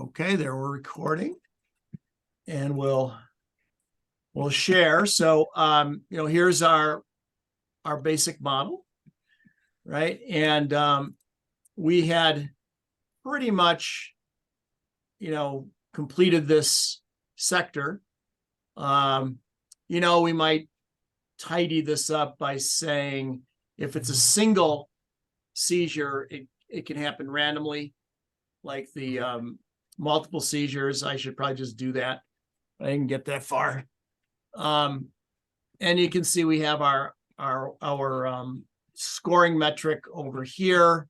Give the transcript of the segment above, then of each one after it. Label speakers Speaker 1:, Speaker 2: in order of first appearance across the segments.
Speaker 1: Okay, there we're recording, and we'll share. So here's our basic model, right? And we had pretty much completed this sector. We might tidy this up by saying if it's a single seizure, it can happen randomly, like the multiple seizures. I should probably just do that. I didn't get that far. And you can see we have our scoring metric over here,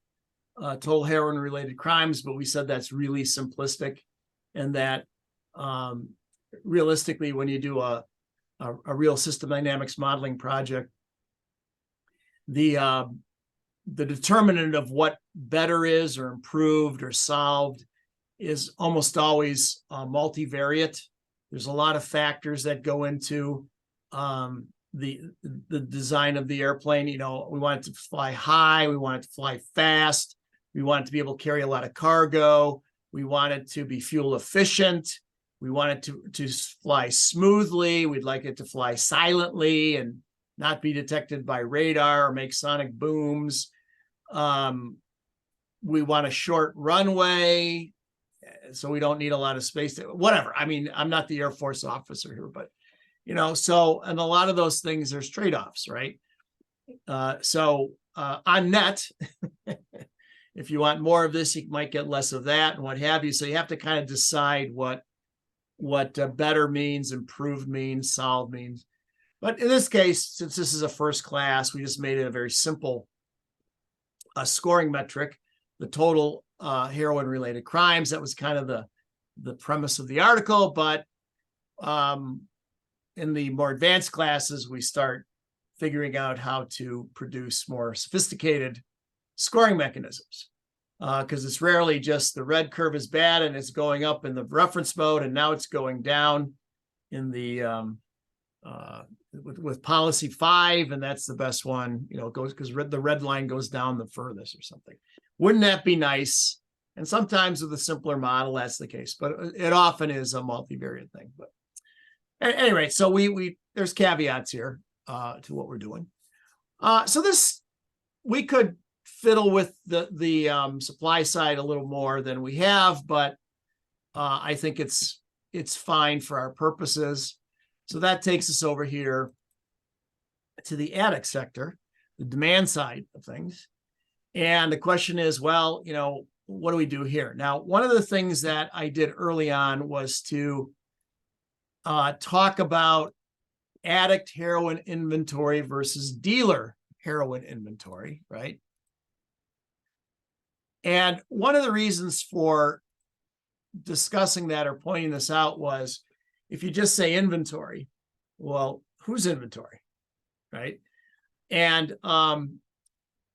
Speaker 1: total heroin related crimes, but we said that's really simplistic, and that realistically, when you do a real system dynamics modeling project, the determinant of what better is or improved or solved is almost always multivariate. There's a lot of factors that go into the design of the airplane. We want it to fly high, we want it to fly fast, we want it to be able to carry a lot of cargo, we want it to be fuel efficient, we want it to fly smoothly, we'd like it to fly silently and not be detected by radar or make sonic booms. We want a short runway, so we don't need a lot of space. Whatever. I mean, I'm not the Air Force officer here, but so, and a lot of those things, there's trade-offs, right? On net, if you want more of this, you might get less of that and what have you. So you have to kind of decide what better means, improved means, solved means. But in this case, since this is a first class, we just made it a very simple scoring metric, the total heroin related crimes. That was kind of the premise of the article, but in the more advanced classes, we start figuring out how to produce more sophisticated scoring mechanisms, because it's rarely just the red curve is bad and it's going up in the reference mode, and now it's going down in the with policy 5, and that's the best one. It goes because the red line goes down the furthest or something. Wouldn't that be nice? And sometimes with a simpler model, that's the case, but it often is a multivariate thing. But at any rate, so we there's caveats here to what we're doing. So this, we could fiddle with the supply side a little more than we have, but I think it's fine for our purposes. So that takes us over here to the addict sector, the demand side of things. And the question is, well, what do we do here? Now, one of the things that I did early on was to talk about addict heroin inventory versus dealer heroin inventory, right? And one of the reasons for discussing that or pointing this out was, if you just say inventory, well, whose inventory, right? And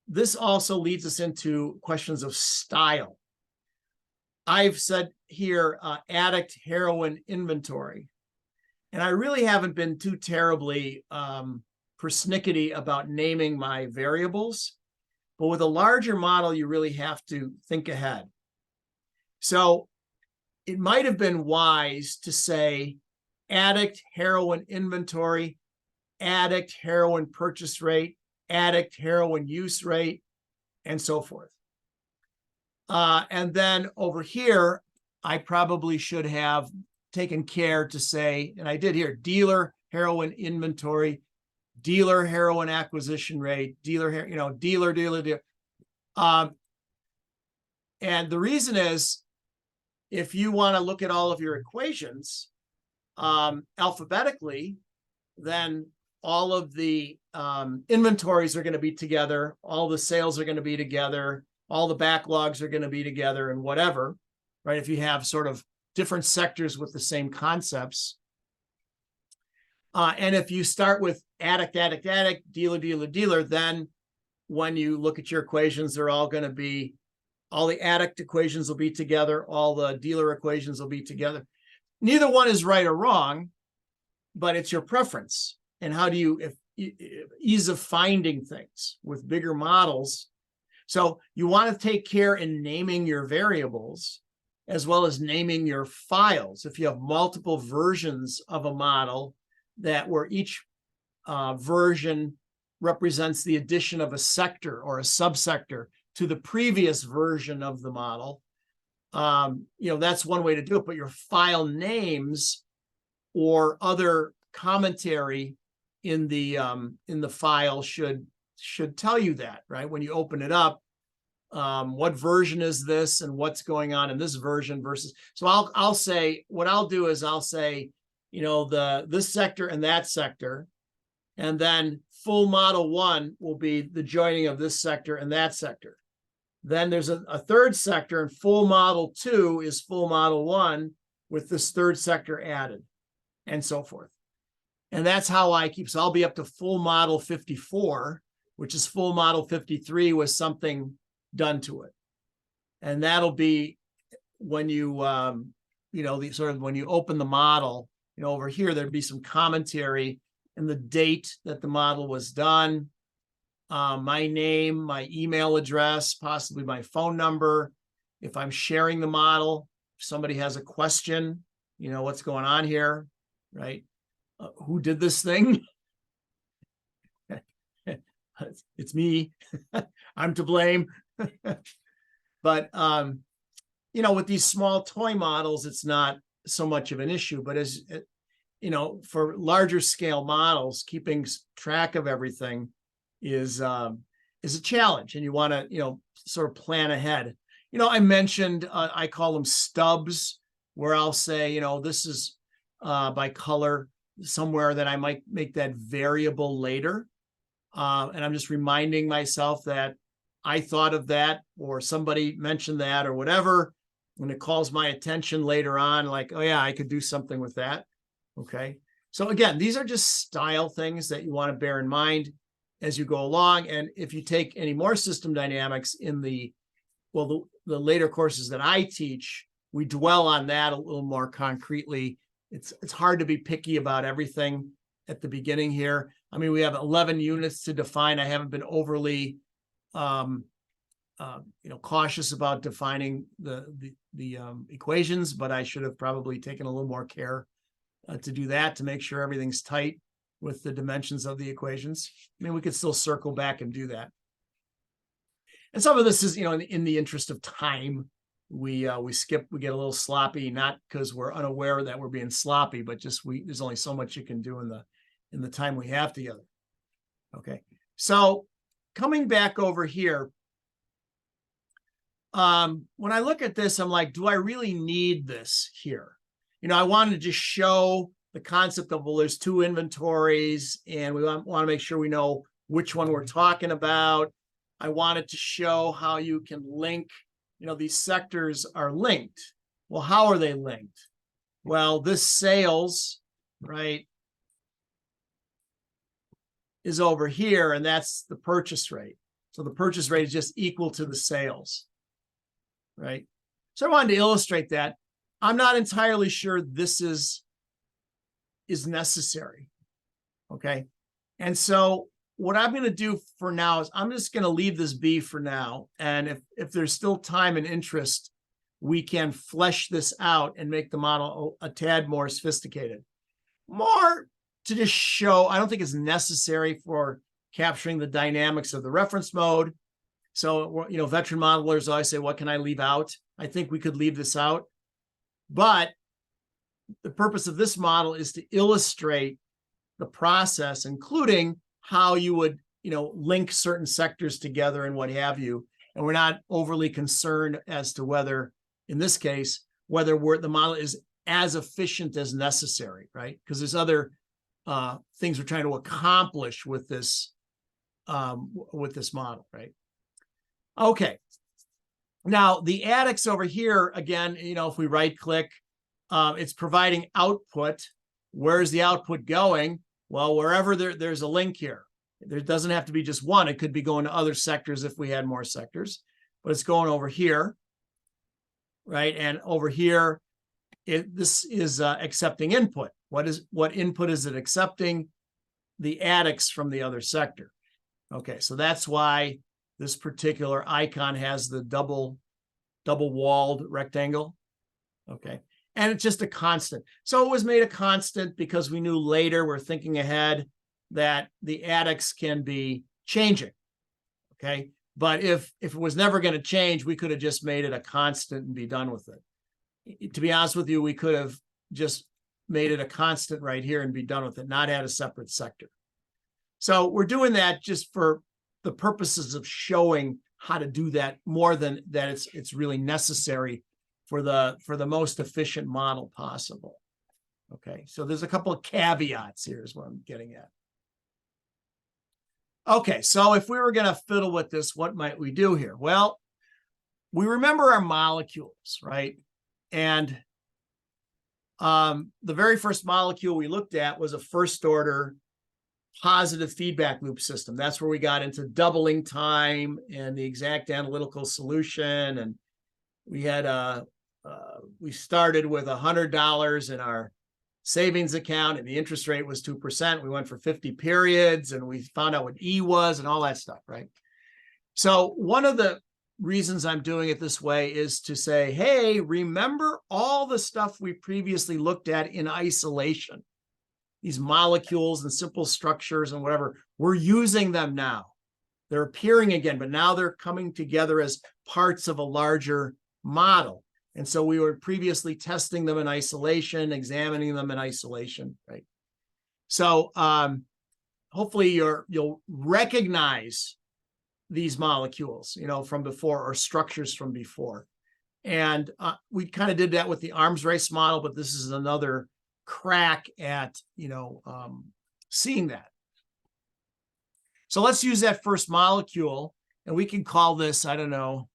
Speaker 1: this also leads us into questions of style. I've said here addict heroin inventory, and I really haven't been too terribly persnickety about naming my variables, but with a larger model, you really have to think ahead. So it might have been wise to say addict heroin inventory, addict heroin purchase rate, addict heroin use rate, and so forth. And then over here, I probably should have taken care to say, and I did here, dealer heroin inventory, dealer heroin acquisition rate, dealer. And the reason is, if you want to look at all of your equations alphabetically, then all of the inventories are going to be together, all the sales are going to be together, all the backlogs are going to be together, and whatever, right? If you have sort of different sectors with the same concepts. And if you start with addict, addict, addict, dealer, dealer, dealer, then when you look at your equations, they're all going to be, all the addict equations will be together, all the dealer equations will be together. Neither one is right or wrong, but it's your preference. And how do you, ease of finding things with bigger models. So you want to take care in naming your variables as well as naming your files. If you have multiple versions of a model that where each version represents the addition of a sector or a subsector to the previous version of the model, that's one way to do it. But your file names or other commentary in the file should tell you that, right? When you open it up, what version is this and what's going on in this version versus. So I'll say, what I'll do is I'll say, this sector and that sector, and then full model 1 will be the joining of this sector and that sector. Then there's a third sector, and full model 2 is full model 1 with this third sector added, and so forth. And that's how I keep. So I'll be up to full model 54, which is full model 53 with something done to it. And that'll be when you, when you open the model, over here, there'd be some commentary and the date that the model was done, my name, my email address, possibly my phone number. If I'm sharing the model, if somebody has a question, what's going on here, right? Who did this thing? It's me. I'm to blame. But, with these small toy models, it's not so much of an issue. But as for larger scale models, keeping track of everything is a challenge, and you want to sort of plan ahead. I mentioned I call them stubs, where I'll say this is by color somewhere that I might make that variable later, and I'm just reminding myself that I thought of that, or somebody mentioned that, or whatever, when it calls my attention later on, like, oh yeah, I could do something with that. Okay. So again, these are just style things that you want to bear in mind as you go along. And if you take any more system dynamics in the later courses that I teach, we dwell on that a little more concretely. It's hard to be picky about everything at the beginning here. I mean, we have 11 units to define. I haven't been overly cautious about defining the equations, but I should have probably taken a little more care to do that, to make sure everything's tight with the dimensions of the equations. I mean, we could still circle back and do that. And some of this is, in the interest of time, we skip, we get a little sloppy, not because we're unaware that we're being sloppy, but just there's only so much you can do in the time we have together. Okay, so coming back over here, when I look at this, I'm like, do I really need this here? I wanted to just show the concept of, well, there's two inventories, and we want to make sure we know which one we're talking about. I wanted to show how you can link, these sectors are linked. Well, how are they linked? Well, this sales, right, is over here, and that's the purchase rate. So the purchase rate is just equal to the sales, right? So I wanted to illustrate that. I'm not entirely sure this is necessary, okay? And so what I'm going to do for now is I'm just going to leave this be for now. And if there's still time and interest, we can flesh this out and make the model a tad more sophisticated. More to just show, I don't think it's necessary for capturing the dynamics of the reference mode. So, veteran modelers always say, what can I leave out? I think we could leave this out. But the purpose of this model is to illustrate the process, including how you would, link certain sectors together and what have you. And we're not overly concerned as to whether, in this case, whether the model is as efficient as necessary, right? Because there's other things we're trying to accomplish with this model, right? Okay. Now, the ADDX over here, again, if we right-click, it's providing output. Where's the output going? Well, wherever there's a link here. There doesn't have to be just one. It could be going to other sectors if we had more sectors. But it's going over here, right? And over here, this is accepting input. What input is it accepting? The ADDX from the other sector. Okay, so that's why this particular icon has the double-walled rectangle. Okay. And it's just a constant. So it was made a constant because we knew later, we're thinking ahead, that the addicts can be changing. Okay. But if it was never going to change, we could have just made it a constant and be done with it. To be honest with you, we could have just made it a constant right here and be done with it, not add a separate sector. So we're doing that just for the purposes of showing how to do that, more than that it's really necessary for the most efficient model possible. Okay, so there's a couple of caveats here is what I'm getting at. Okay, so if we were going to fiddle with this, what might we do here? Well, we remember our molecules, right? And the very first molecule we looked at was a first order positive feedback loop system. That's where we got into doubling time and the exact analytical solution. And we had we started with $100 in our savings account and the interest rate was 2%. We went for 50 periods and we found out what E was and all that stuff, right? So one of the reasons I'm doing it this way is to say, hey, remember all the stuff we previously looked at in isolation, these molecules and simple structures and whatever, we're using them now. They're appearing again, but now they're coming together as parts of a larger model. And so we were previously testing them in isolation, examining them in isolation, right? So hopefully you'll recognize these molecules, from before, or structures from before. And we kind of did that with the arms race model, but this is another crack at, seeing that. So let's use that first molecule, and we can call this, I don't know,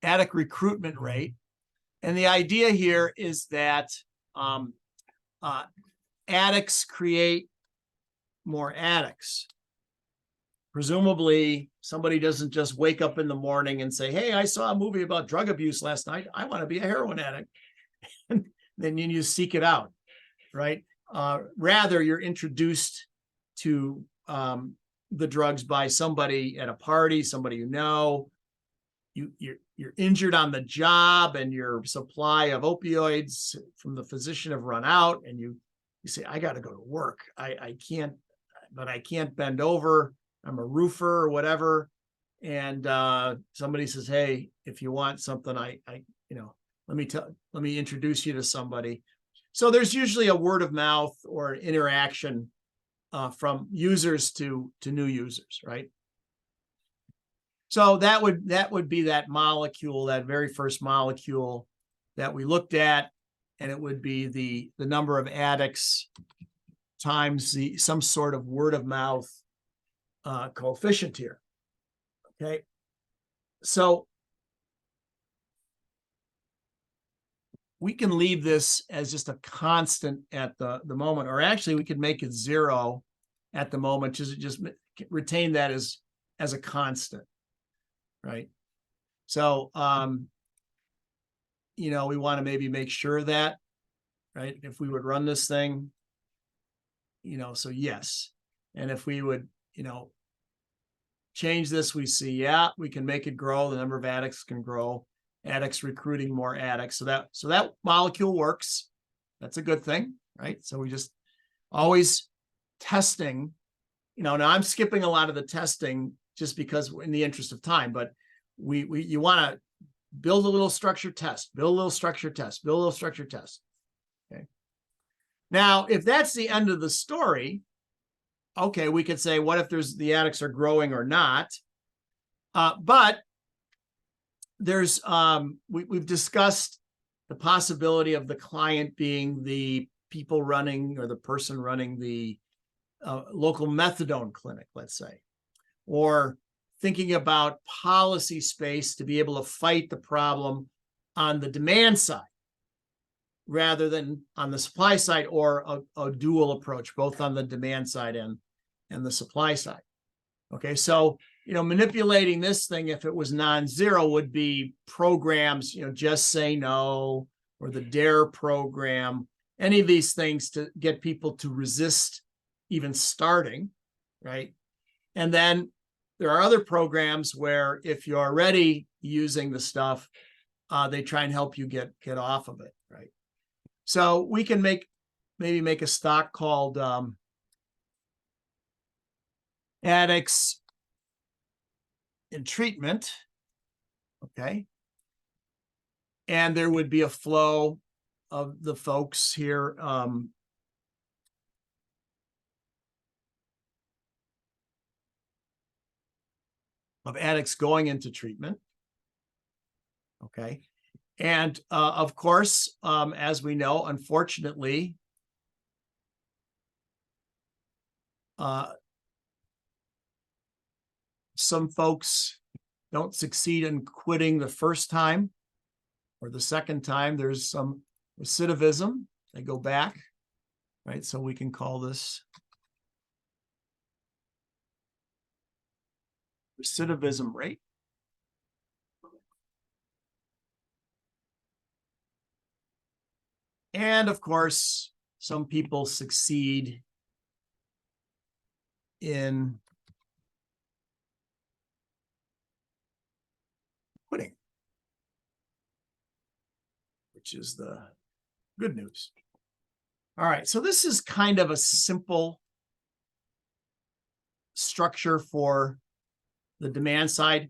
Speaker 1: addict recruitment rate. And the idea here is that addicts create more addicts. Presumably, somebody doesn't just wake up in the morning and say, hey, I saw a movie about drug abuse last night. I want to be a heroin addict. And then you seek it out, right? Rather, you're introduced to the drugs by somebody at a party, somebody you know. You're injured on the job and your supply of opioids from the physician have run out, and you say, I got to go to work. I can't bend over. I'm a roofer or whatever. And somebody says, hey, if you want something, let me introduce you to somebody. So there's usually a word of mouth or an interaction from users to new users, right? So that would be that molecule, that very first molecule that we looked at, and it would be the number of addicts times some sort of word of mouth coefficient here. Okay, so we can leave this as just a constant at the moment, or actually we could make it 0 at the moment, just retain that as a constant. Right. So, we want to maybe make sure that, right, if we would run this thing, so yes. And if we would, change this, we see, yeah, we can make it grow. The number of addicts can grow, addicts recruiting more addicts. So that molecule works. That's a good thing, right? So we just always testing, now I'm skipping a lot of the testing just because in the interest of time, but you want to build a little structure test, build a little structure test, build a little structure test. Okay. Now, if that's the end of the story, okay, we could say, what if the addicts are growing or not? But there's we've discussed the possibility of the client being the people running, or the person running the local methadone clinic, let's say, or thinking about policy space to be able to fight the problem on the demand side rather than on the supply side, or a dual approach, both on the demand side and the supply side. Okay, so manipulating this thing, if it was non-zero, would be programs, Just Say No, or the DARE program, any of these things to get people to resist even starting, right? And then there are other programs where if you're already using the stuff, they try and help you get off of it, right? So we can maybe make a stock called addicts in treatment, okay? And there would be a flow of the folks here. Of addicts going into treatment. Okay. And of course, as we know, unfortunately, some folks don't succeed in quitting the first time or the second time. There's some recidivism. They go back, right? So we can call this recidivism rate. And of course, some people succeed in quitting, which is the good news. All right, so this is kind of a simple structure for the demand side.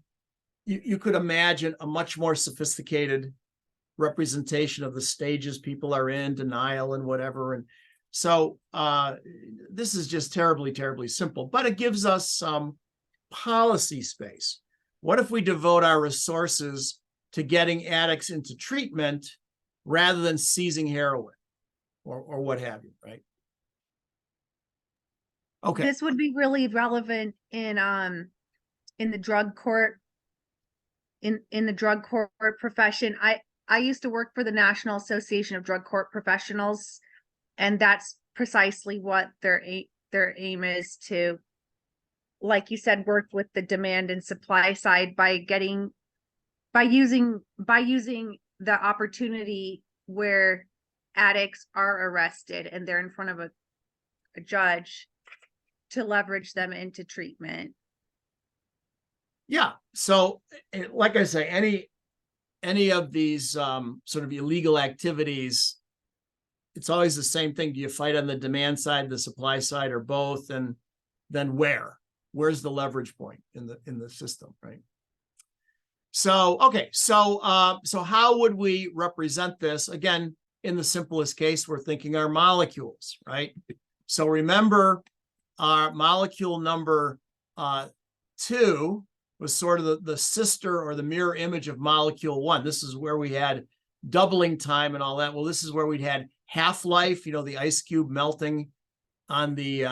Speaker 1: You could imagine a much more sophisticated representation of the stages people are in, denial and whatever. And so this is just terribly, terribly simple, but it gives us some policy space. What if we devote our resources to getting addicts into treatment rather than seizing heroin or what have you, right? Okay.
Speaker 2: This would be really relevant in the drug court, in the drug court profession. I used to work for the National Association of Drug Court Professionals, and that's precisely what their aim is to, like you said, work with the demand and supply side by using the opportunity where addicts are arrested and they're in front of a judge to leverage them into treatment.
Speaker 1: Yeah. So like I say, any of these sort of illegal activities, it's always the same thing. Do you fight on the demand side, the supply side, or both? And then where's the leverage point in the system, right? So, okay. So how would we represent this? Again, in the simplest case, we're thinking our molecules, right? So remember our molecule number 2 was sort of the sister or the mirror image of molecule 1. This is where we had doubling time and all that. Well, this is where we'd had half-life, the ice cube melting on the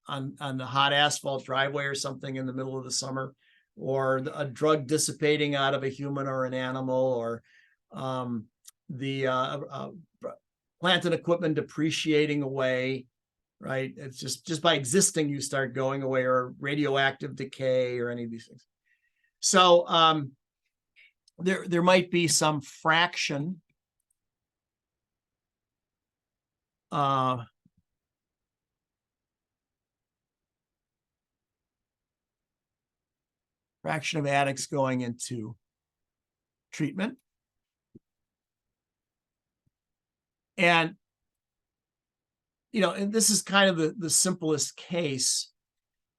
Speaker 1: on the hot asphalt driveway or something in the middle of the summer, or a drug dissipating out of a human or an animal, or the plant and equipment depreciating away, right? It's just by existing, you start going away, or radioactive decay or any of these things. So there might be some fraction fraction of addicts going into treatment. And and this is kind of the simplest case,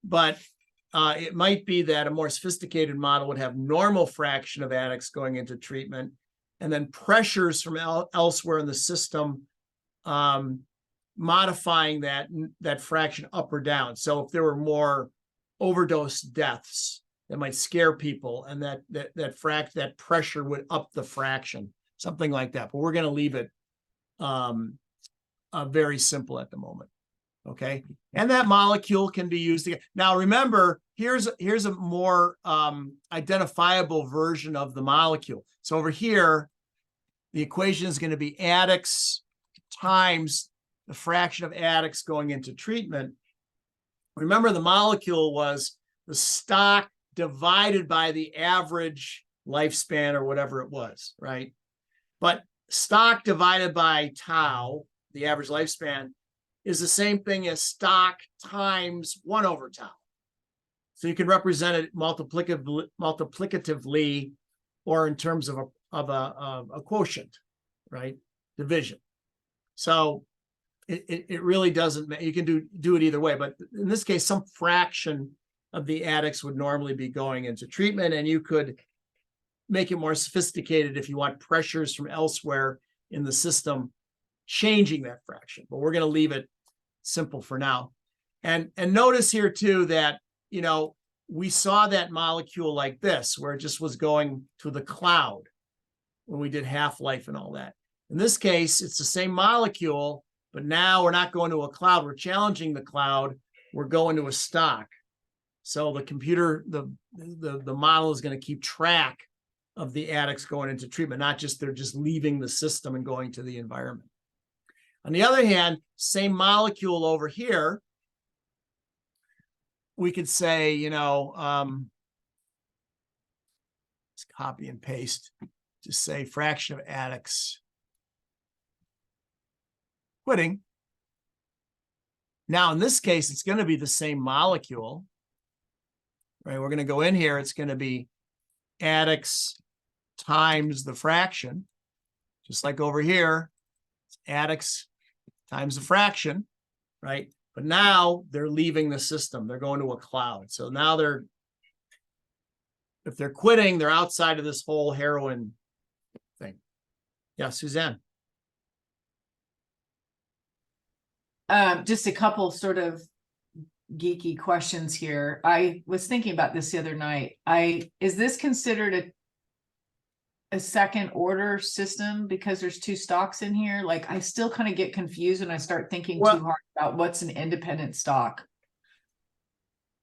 Speaker 1: but it might be that a more sophisticated model would have normal fraction of addicts going into treatment, and then pressures from elsewhere in the system modifying that fraction up or down. So if there were more overdose deaths, that might scare people, and that pressure would up the fraction, something like that. But we're going to leave it very simple at the moment. Okay, and that molecule can be used again. Now, remember, here's a more identifiable version of the molecule. So over here, the equation is going to be addicts times the fraction of addicts going into treatment. Remember, the molecule was the stock divided by the average lifespan or whatever it was, right? But stock divided by tau, the average lifespan, is the same thing as stock times 1 over tau. So you can represent it multiplicatively or in terms of a quotient, right? Division. So it really doesn't matter. You can do it either way, but in this case, some fraction of the addicts would normally be going into treatment, and you could make it more sophisticated if you want pressures from elsewhere in the system changing that fraction. But we're going to leave it simple for now. And notice here too that, you know, we saw that molecule like this, where it just was going to the cloud when we did half-life and all that. In this case, it's the same molecule, but now we're not going to a cloud. We're challenging the cloud. We're going to a stock. So the computer, the model is going to keep track of the addicts going into treatment, not just they're just leaving the system and going to the environment. On the other hand, same molecule over here, we could say, you know, let's copy and paste to say fraction of addicts quitting. Now, in this case, it's going to be the same molecule, right? We're going to go in here. It's going to be addicts times the fraction, just like over here, it's addicts times the fraction, right? But now they're leaving the system. They're going to a cloud. So now if they're quitting, they're outside of this whole heroin thing. Yeah, Suzanne.
Speaker 3: Just a couple sort of geeky questions here. I was thinking about this the other night. Is this considered a second order system because there's two stocks in here? Like, I still kind of get confused when I start thinking too hard about what's an independent stock.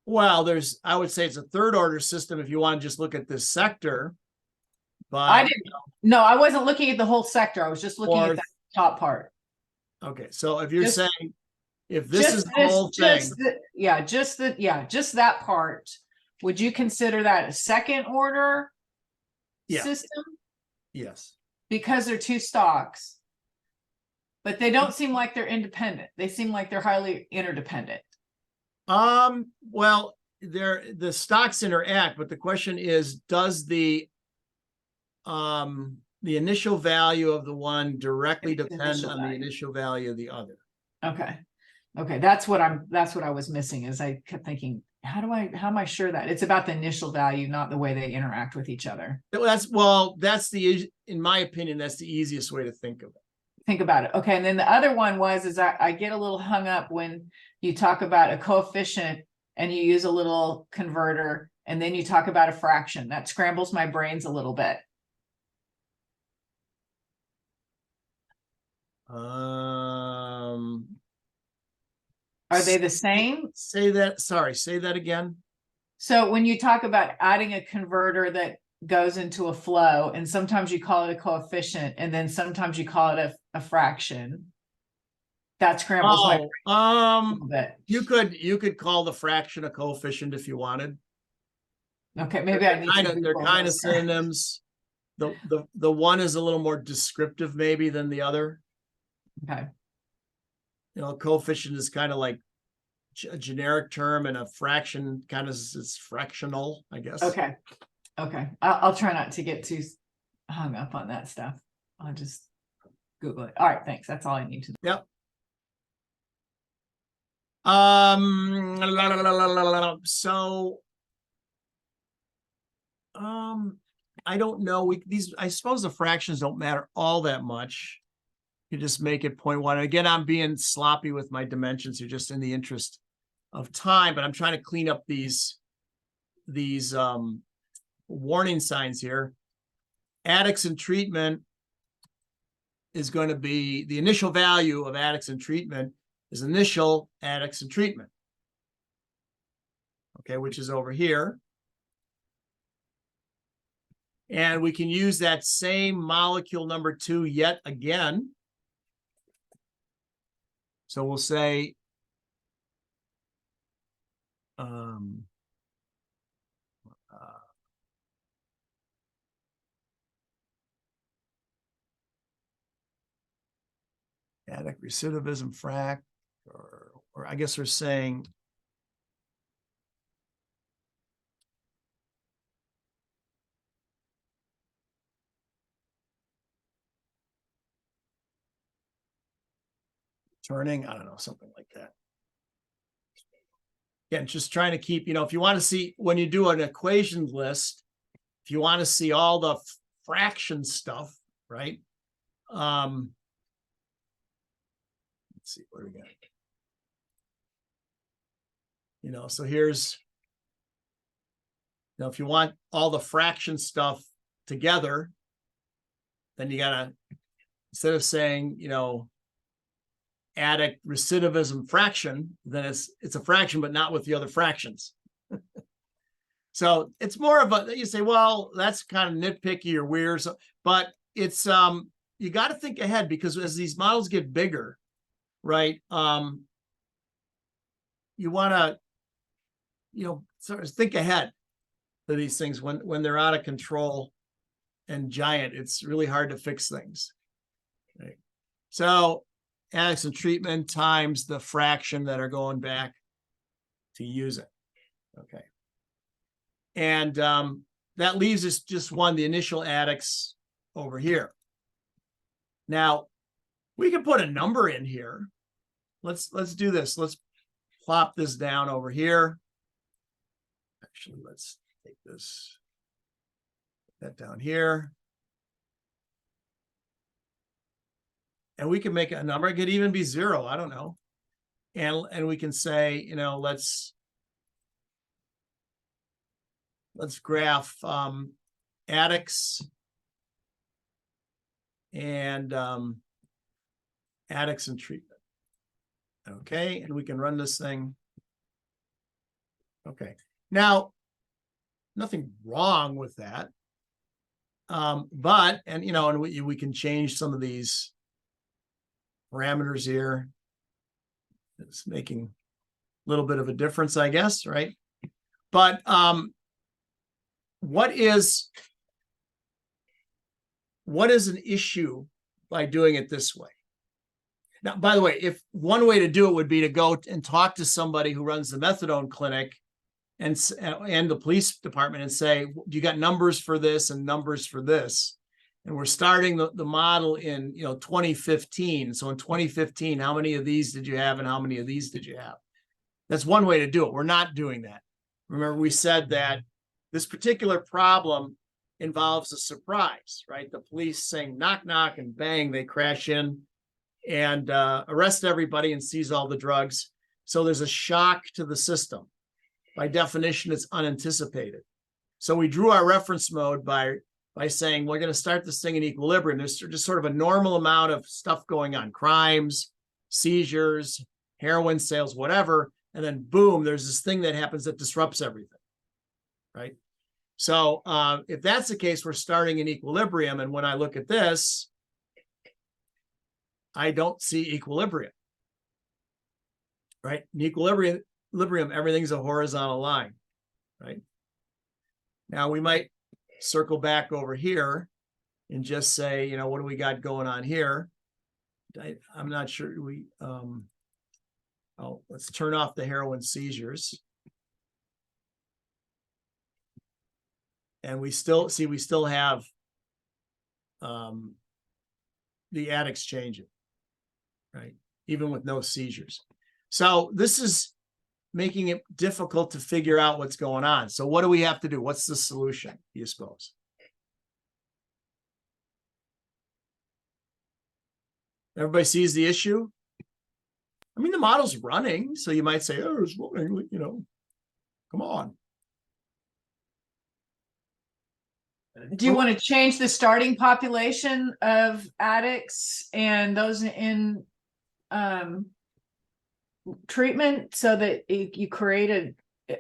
Speaker 1: Well, I would say it's a third order system if you want to just look at this sector. But
Speaker 3: I didn't. No, I wasn't looking at the whole sector. I was just looking at the top part.
Speaker 1: Okay, so if you're saying if this is the whole thing,
Speaker 3: just that part, would you consider that a second order system?
Speaker 1: Yes.
Speaker 3: Because they're two stocks, but they don't seem like they're independent. They seem like they're highly interdependent.
Speaker 1: Well, the stocks interact, but the question is, does the initial value of the one directly depend on the initial value of the other?
Speaker 3: Okay. That's what I was missing, is I kept thinking, how am I sure that it's about the initial value, not the way they interact with each other?
Speaker 1: In my opinion, that's the easiest way to think of it.
Speaker 3: Think about it. Okay. And then the other one is I get a little hung up when you talk about a coefficient and you use a little converter, and then you talk about a fraction. That scrambles my brains a little bit. Are they the same?
Speaker 1: Say that again.
Speaker 3: So when you talk about adding a converter that goes into a flow, and sometimes you call it a coefficient, and then sometimes you call it a fraction, that scrambles my brain a little bit.
Speaker 1: You could call the fraction a coefficient if you wanted.
Speaker 3: Okay, maybe I need
Speaker 1: they're kind of synonyms. The one is a little more descriptive maybe than the other.
Speaker 3: Okay.
Speaker 1: You know, coefficient is kind of like a generic term, and a fraction kind of is fractional, I guess.
Speaker 3: Okay. I'll try not to get too hung up on that stuff. I'll just Google it. All right, thanks. That's all I need to know.
Speaker 1: Yep. So I don't know. I suppose the fractions don't matter all that much. You just make it 0.1. Again, I'm being sloppy with my dimensions here, just in the interest of time, but I'm trying to clean up these warning signs here. Addicts in treatment is going to be the initial value of addicts in treatment is initial addicts in treatment. Okay, which is over here. And we can use that same molecule number 2 yet again. So we'll say addict recidivism frac, or I guess we're saying turning, I don't know, something like that. Again, just trying to keep, if you want to see, when you do an equation list, if you want to see all the fraction stuff, right? Let's see, what do we got? So here's, if you want all the fraction stuff together, then you gotta, instead of saying, add a recidivism fraction, then it's a fraction, but not with the other fractions. So it's more of a, you say, well, that's kind of nitpicky or weird. So, but it's, you got to think ahead, because as these models get bigger, right? You want to, sort of think ahead to these things when they're out of control and giant. It's really hard to fix things. Right? So addicts and treatment times the fraction that are going back to use it. Okay. And that leaves us just the initial addicts over here. Now, we can put a number in here. Let's do this. Let's plop this down over here. Actually, let's take this, put that down here. And we can make a number. It could even be 0. I don't know. And we can say, let's graph addicts and addicts and treatment. Okay, and we can run this thing. Okay, now nothing wrong with that. But we can change some of these parameters here. It's making a little bit of a difference, I guess, right? But what is an issue by doing it this way? Now, by the way, if one way to do it would be to go and talk to somebody who runs the methadone clinic and the police department and say, you got numbers for this and numbers for this. And we're starting the model in 2015. So in 2015, how many of these did you have and how many of these did you have? That's one way to do it. We're not doing that. Remember, we said that this particular problem involves a surprise, right? The police saying knock, knock, and bang, they crash in and arrest everybody and seize all the drugs. So there's a shock to the system. By definition, it's unanticipated. So we drew our reference mode by saying we're going to start this thing in equilibrium. There's just sort of a normal amount of stuff going on, crimes, seizures, heroin sales, whatever. And then boom, there's this thing that happens that disrupts everything, right? So if that's the case, we're starting in equilibrium. And when I look at this, I don't see equilibrium, right? In equilibrium, everything's a horizontal line, right? Now we might circle back over here and just say, what do we got going on here? I'm not sure let's turn off the heroin seizures. And we still have the addicts changing, right? Even with no seizures. So this is making it difficult to figure out what's going on. So what do we have to do? What's the solution, do you suppose? Everybody sees the issue? I mean, the model's running, so you might say, oh, it's running, come on.
Speaker 3: Do you want to change the starting population of addicts and those in treatment so that you create an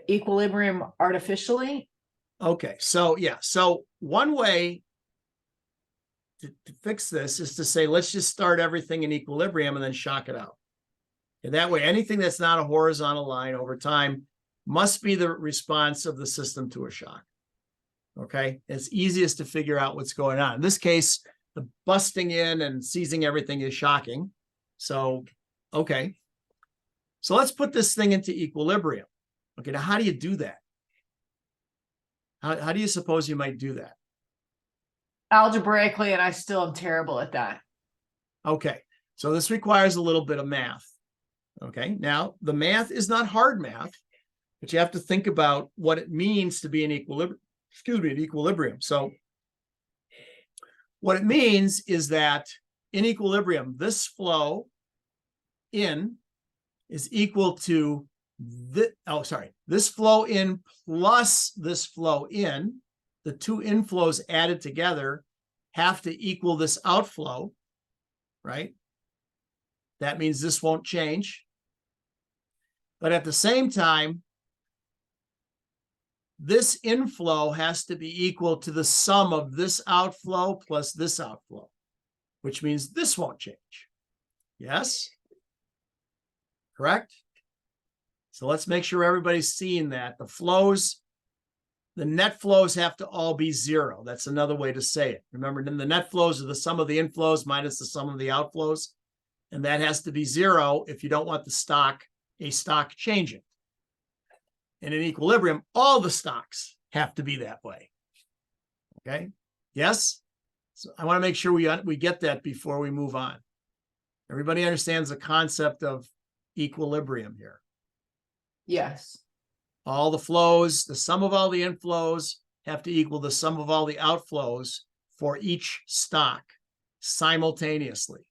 Speaker 3: equilibrium artificially?
Speaker 1: Okay, so yeah, so one way to fix this is to say, let's just start everything in equilibrium and then shock it out. And that way, anything that's not a horizontal line over time must be the response of the system to a shock. Okay, it's easiest to figure out what's going on. In this case, the busting in and seizing everything is shocking. So, okay. So let's put this thing into equilibrium. Okay, now how do you do that? How do you suppose you might do that?
Speaker 3: Algebraically, and I still am terrible at that.
Speaker 1: Okay, So this requires a little bit of math. Okay, now the math is not hard math, but you have to think about what it means to be in equilibrium. Excuse me, in equilibrium. So what it means is that in equilibrium, this flow in is equal to this flow in plus this flow in. The two inflows added together have to equal this outflow, right? That means this won't change. But at the same time, this inflow has to be equal to the sum of this outflow plus this outflow, which means this won't change. Yes? Correct? So let's make sure everybody's seeing that. The flows, the net flows have to all be zero. That's another way to say it. Remember, then the net flows are the sum of the inflows minus the sum of the outflows. And that has to be zero if you don't want a stock changing. And in equilibrium, all the stocks have to be that way. Okay? Yes? So I want to make sure we get that before we move on. Everybody understands the concept of equilibrium here.
Speaker 3: Yes.
Speaker 1: All the flows, the sum of all the inflows have to equal the sum of all the outflows for each stock simultaneously.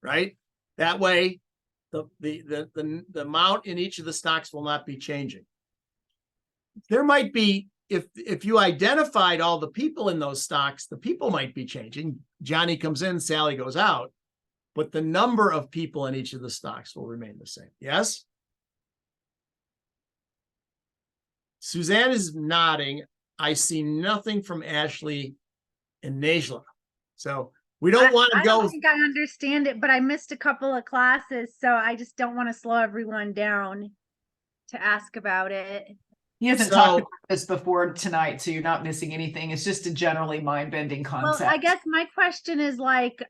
Speaker 1: Right? That way, the amount in each of the stocks will not be changing. There might be, if you identified all the people in those stocks, the people might be changing. Johnny comes in, Sally goes out, but the number of people in each of the stocks will remain the same. Yes? Suzanne is nodding. I see nothing from Ashley and Najla. So we don't want to
Speaker 2: I
Speaker 1: go.
Speaker 2: don't think I understand it, but I missed a couple of classes, so I just don't want to slow everyone down to ask about it.
Speaker 3: He hasn't
Speaker 1: So-
Speaker 3: talked about this before tonight, so you're not missing anything. It's just a generally mind-bending concept.
Speaker 2: Well, I guess my question is like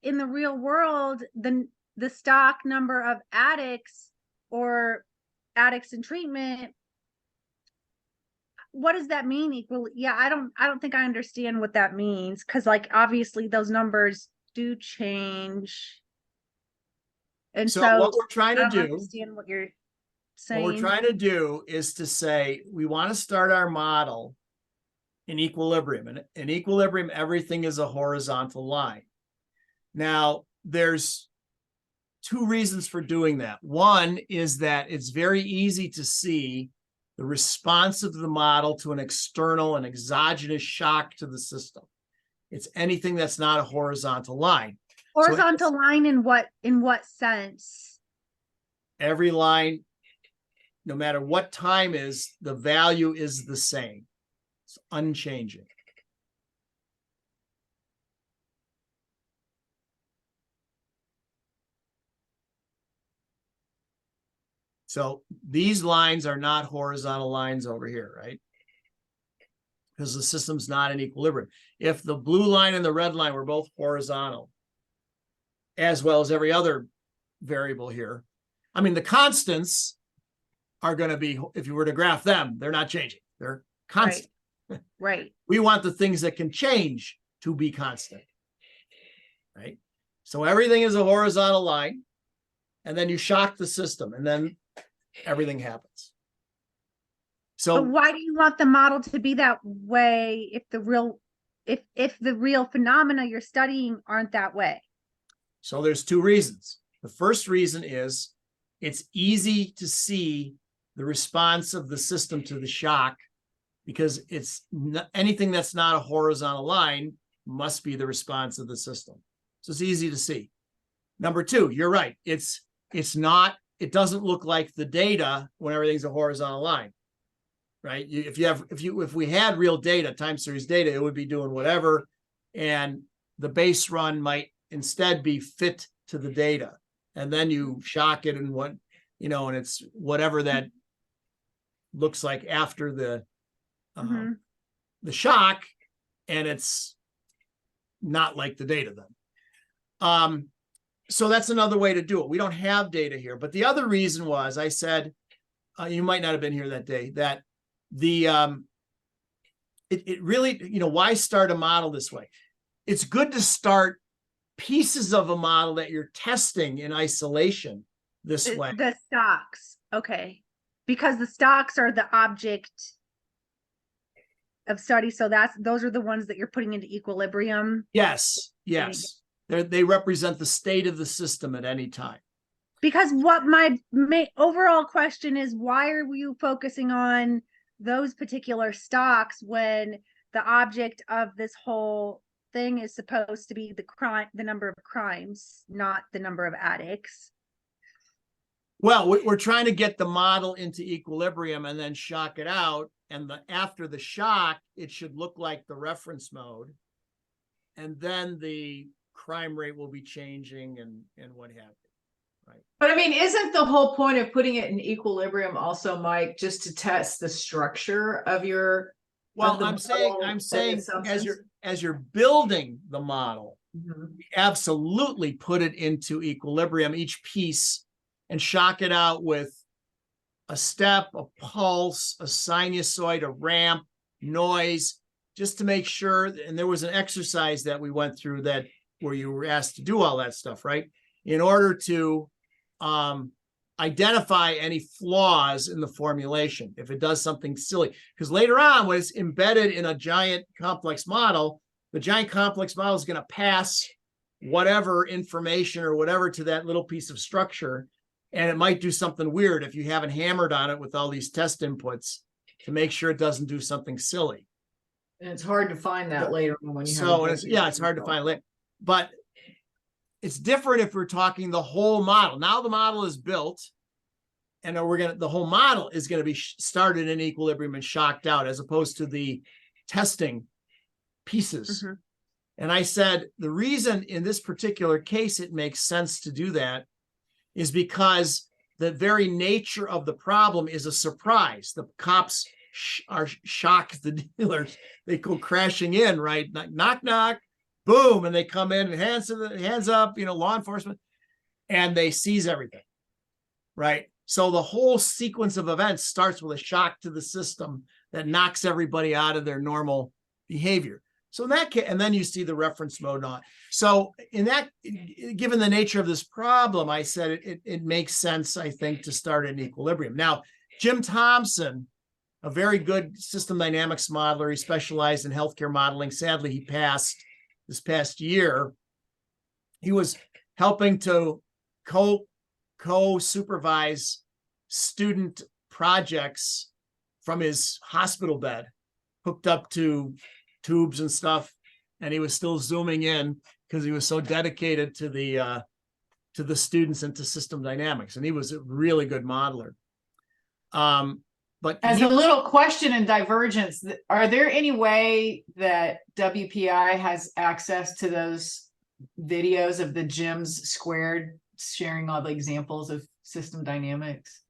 Speaker 2: in the real world, the stock number of addicts or addicts in treatment, what does that mean equally? Yeah, I don't think I understand what that means, because like obviously those numbers do change. And
Speaker 1: So
Speaker 2: so
Speaker 1: what we're trying
Speaker 2: I
Speaker 1: to
Speaker 2: don't
Speaker 1: do,
Speaker 2: understand what you're
Speaker 1: what
Speaker 2: saying.
Speaker 1: we're trying to do is to say, we want to start our model in equilibrium. And in equilibrium, everything is a horizontal line. Now, there's two reasons for doing that. One is that it's very easy to see the response of the model to an external and exogenous shock to the system. It's anything that's not a horizontal line.
Speaker 2: Horizontal line in what sense?
Speaker 1: Every line, no matter what time is, the value is the same. It's unchanging. So these lines are not horizontal lines over here, right? Because the system's not in equilibrium. If the blue line and the red line were both horizontal, as well as every other variable here, I mean, the constants are going to be, if you were to graph them, they're not changing. They're constant.
Speaker 2: Right.
Speaker 1: We want the things that can change to be constant, right? So everything is a horizontal line, and then you shock the system, and then everything happens.
Speaker 2: But
Speaker 1: So
Speaker 2: why do you want the model to be that way if the real phenomena you're studying aren't that way?
Speaker 1: So there's two reasons. The first reason is it's easy to see the response of the system to the shock, because anything that's not a horizontal line must be the response of the system. So it's easy to see. Number two, you're right. It doesn't look like the data when everything's a horizontal line, right? If we had real data, time series data, it would be doing whatever, and the base run might instead be fit to the data. And then you shock it and and it's whatever that looks like after the shock, and it's not like the data then. So that's another way to do it. We don't have data here, but the other reason was, I said, you might not have been here that day, that it really, why start a model this way? It's good to start pieces of a model that you're testing in isolation this way.
Speaker 2: The stocks, okay. Because the stocks are the object of study, so those are the ones that you're putting into equilibrium.
Speaker 1: Yes. They represent the state of the system at any time.
Speaker 2: Because what my overall question is, why are you focusing on those particular stocks when the object of this whole thing is supposed to be the number of crimes, not the number of addicts?
Speaker 1: Well, we're trying to get the model into equilibrium and then shock it out. And after the shock, it should look like the reference mode. And then the crime rate will be changing and what have you. Right.
Speaker 3: But I mean, isn't the whole point of putting it in equilibrium also, Mike, just to test the structure of your?
Speaker 1: Well, I'm saying as you're building the model, we absolutely put it into equilibrium, each piece, and shock it out with a step, a pulse, a sinusoid, a ramp, noise, just to make sure. And there was an exercise that we went through where you were asked to do all that stuff, right? In order to identify any flaws in the formulation, if it does something silly. Because later on, when it's embedded in a giant complex model, the giant complex model is going to pass whatever information or whatever to that little piece of structure. And it might do something weird if you haven't hammered on it with all these test inputs to make sure it doesn't do something silly.
Speaker 3: And it's hard to find that later on when you
Speaker 1: it's hard to find later. But it's different if we're talking the whole model. Now the model is built, and the whole model is going to be started in equilibrium and shocked out, as opposed to the testing pieces. And I said the reason in this particular case it makes sense to do that is because the very nature of the problem is a surprise. The cops are shocked the dealers. They go crashing in, right? Knock, knock, boom. And they come in and hands up, law enforcement, and they seize everything, right? So the whole sequence of events starts with a shock to the system that knocks everybody out of their normal behavior. So in that case, and then you see the reference mode on. So in that, given the nature of this problem, I said it makes sense, I think, to start in equilibrium. Now, Jim Thompson, a very good system dynamics modeler, he specialized in healthcare modeling. Sadly, he passed this past year. He was helping to co-supervise student projects from his hospital bed, hooked up to tubes and stuff, and he was still zooming in because he was so dedicated to the students and to system dynamics, and he was a really good modeler. But
Speaker 3: as a little question in divergence, are there any way that WPI has access to those videos of the gyms squared sharing all the examples of system dynamics?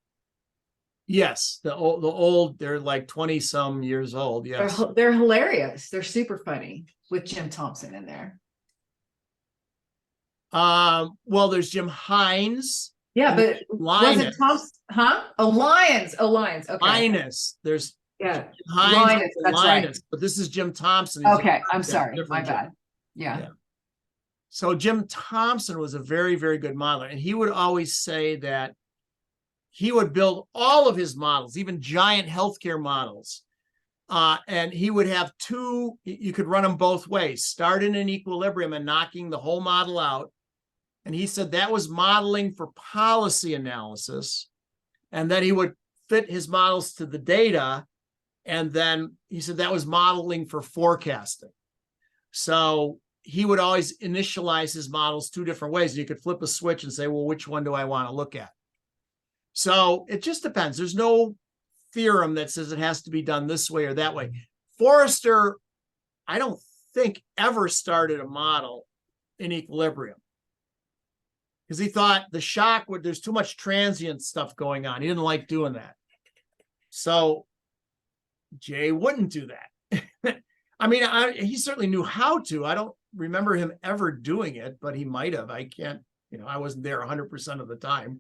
Speaker 1: Yes, the old, they're like 20 some years old. Yes,
Speaker 3: they're hilarious. They're super funny with Jim Thompson in there.
Speaker 1: Well, there's Jim Hines.
Speaker 3: Yeah, but
Speaker 1: Linus.
Speaker 3: Was it Thompson? Huh? Lions. Okay.
Speaker 1: Linus. There's
Speaker 3: Hines.
Speaker 1: Linus,
Speaker 3: that's right.
Speaker 1: But this is Jim Thompson.
Speaker 3: Okay, I'm sorry. My bad. Yeah.
Speaker 1: So Jim Thompson was a very, very good modeler, and he would always say that he would build all of his models, even giant healthcare models. And he would have you could run them both ways, start in an equilibrium and knocking the whole model out. And he said that was modeling for policy analysis. And then he would fit his models to the data. And then he said that was modeling for forecasting. So he would always initialize his models two different ways. And you could flip a switch and say, well, which one do I want to look at? So it just depends. There's no theorem that says it has to be done this way or that way. Forrester, I don't think ever started a model in equilibrium because he thought the shock there's too much transient stuff going on. He didn't like doing that. So Jay wouldn't do that. I mean, he certainly knew how to. I don't remember him ever doing it, but he might have. I can't, I wasn't there 100% of the time.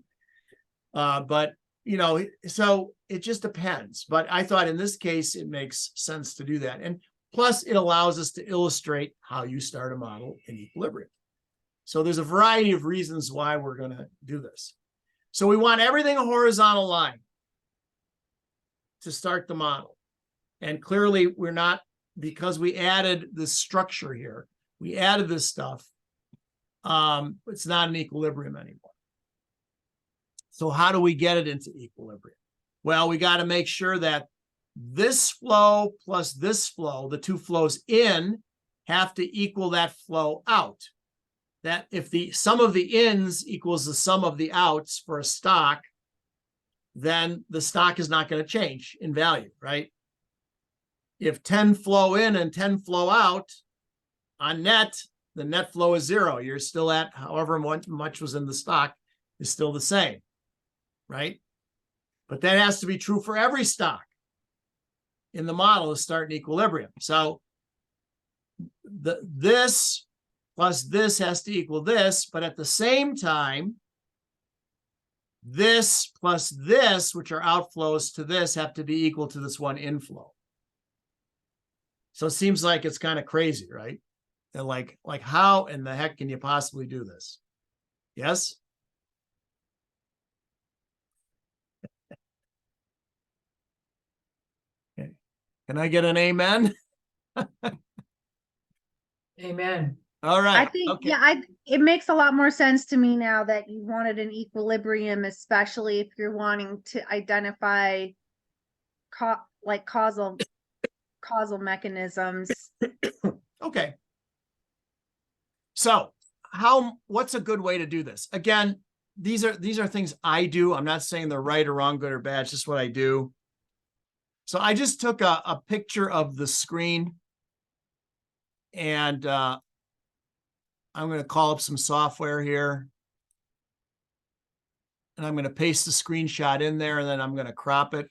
Speaker 1: But you know, so it just depends. But I thought in this case, it makes sense to do that. And plus it allows us to illustrate how you start a model in equilibrium. So there's a variety of reasons why we're going to do this. So we want everything a horizontal line to start the model. And clearly we're not, because we added this structure here, we added this stuff. It's not an equilibrium anymore. So how do we get it into equilibrium? Well, we got to make sure that this flow plus this flow, the two flows in, have to equal that flow out. That if the sum of the ins equals the sum of the outs for a stock, then the stock is not going to change in value, right? If 10 flow in and 10 flow out on net, the net flow is 0. You're still at however much was in the stock is still the same, right? But that has to be true for every stock in the model to start in equilibrium. So this plus this has to equal this, but at the same time, this plus this, which are outflows to this, have to be equal to this one inflow. So it seems like it's kind of crazy, right? And like how in the heck can you possibly do this? Yes? Okay. Can I get an amen?
Speaker 3: Amen.
Speaker 1: All right.
Speaker 2: I think,
Speaker 1: okay.
Speaker 2: yeah, it makes a lot more sense to me now that you wanted an equilibrium, especially if you're wanting to identify causal mechanisms.
Speaker 1: Okay. So what's a good way to do this? Again, these are things I do. I'm not saying they're right or wrong, good or bad. It's just what I do. So I just took a picture of the screen and I'm going to call up some software here. And I'm going to paste the screenshot in there and then I'm going to crop it.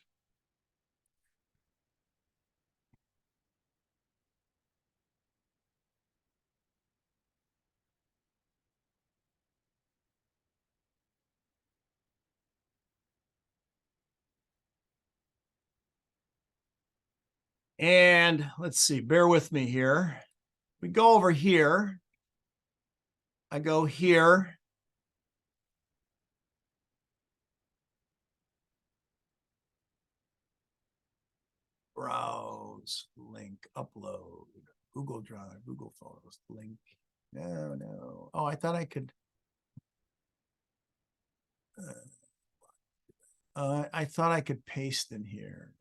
Speaker 1: And let's see, bear with me here. We go over here. I go here. Browse, link, upload, Google Drive, Google Photos, link. No. Oh, I thought I could. I thought I could paste in here.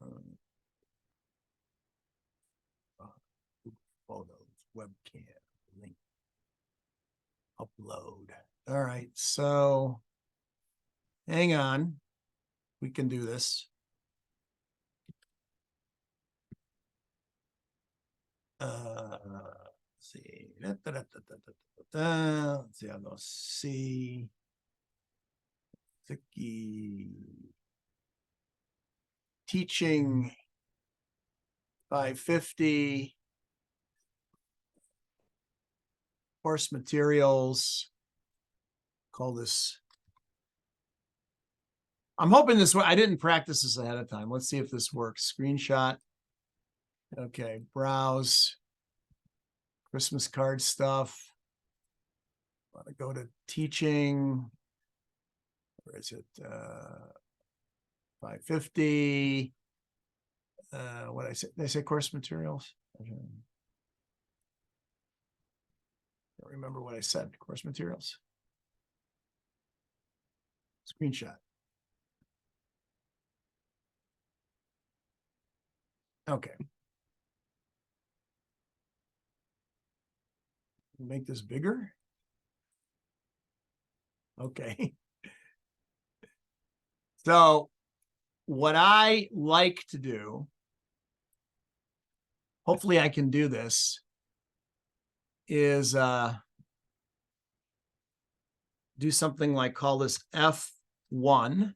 Speaker 1: Photos, webcam, link, upload. All right, so hang on. We can do this. Let's see. Let's see. I'll go see. Teaching 550. Course materials. Call this. I'm hoping this. I didn't practice this ahead of time. Let's see if this works. Screenshot. Okay, browse. Christmas card stuff. Want to go to teaching. Where is it? 550. What I say? Did I say course materials? I don't remember what I said. Course materials. Screenshot. Okay. Make this bigger. Okay. So what I like to do, hopefully I can do this, is do something like call this F1.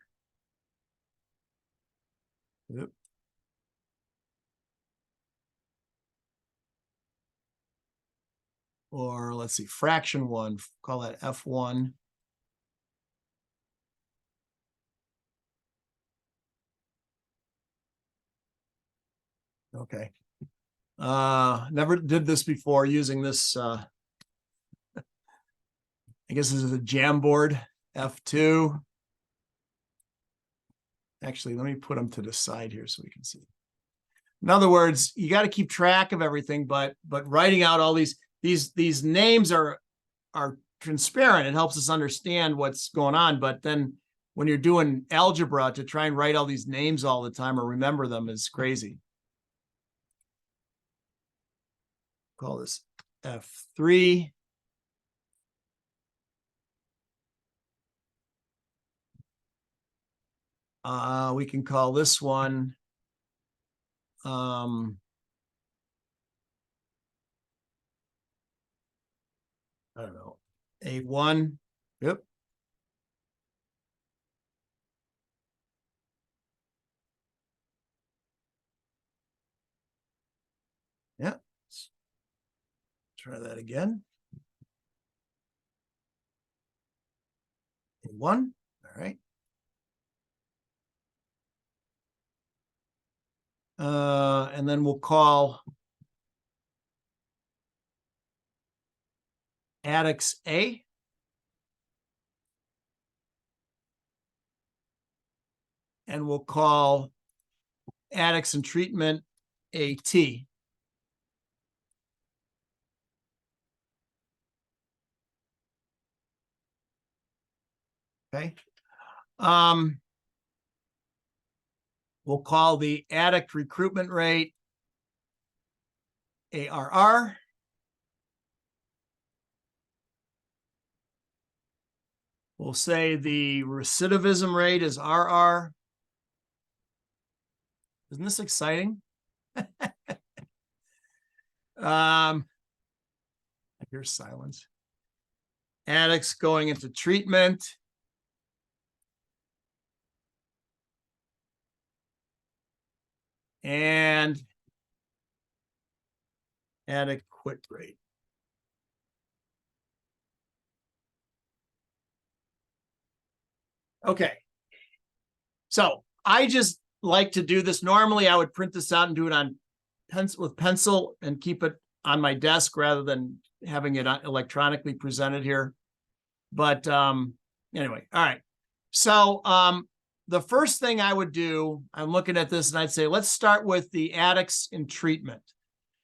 Speaker 1: Oop. Or let's see, fraction 1, call that F1. Okay. Never did this before using this, I guess this is a Jamboard F2. Actually, let me put them to the side here so we can see. In other words, you got to keep track of everything, but writing out all these names are transparent. It helps us understand what's going on. But then when you're doing algebra, to try and write all these names all the time or remember them is crazy. Call this F3. We can call this one I don't know, A1. Yep. Yeah. Let's try that again. A1. All right. And then we'll call Addix A. And we'll call Addix and treatment AT. Okay. We'll call the addict recruitment rate ARR. We'll say the recidivism rate is RR. Isn't this exciting? Here's silence. Addicts going into treatment. And addict quit rate. Okay. So I just like to do this. Normally I would print this out and do it on pencil with pencil and keep it on my desk rather than having it electronically presented here. But anyway, all right. So the first thing I would do, I'm looking at this and I'd say, let's start with the addicts in treatment.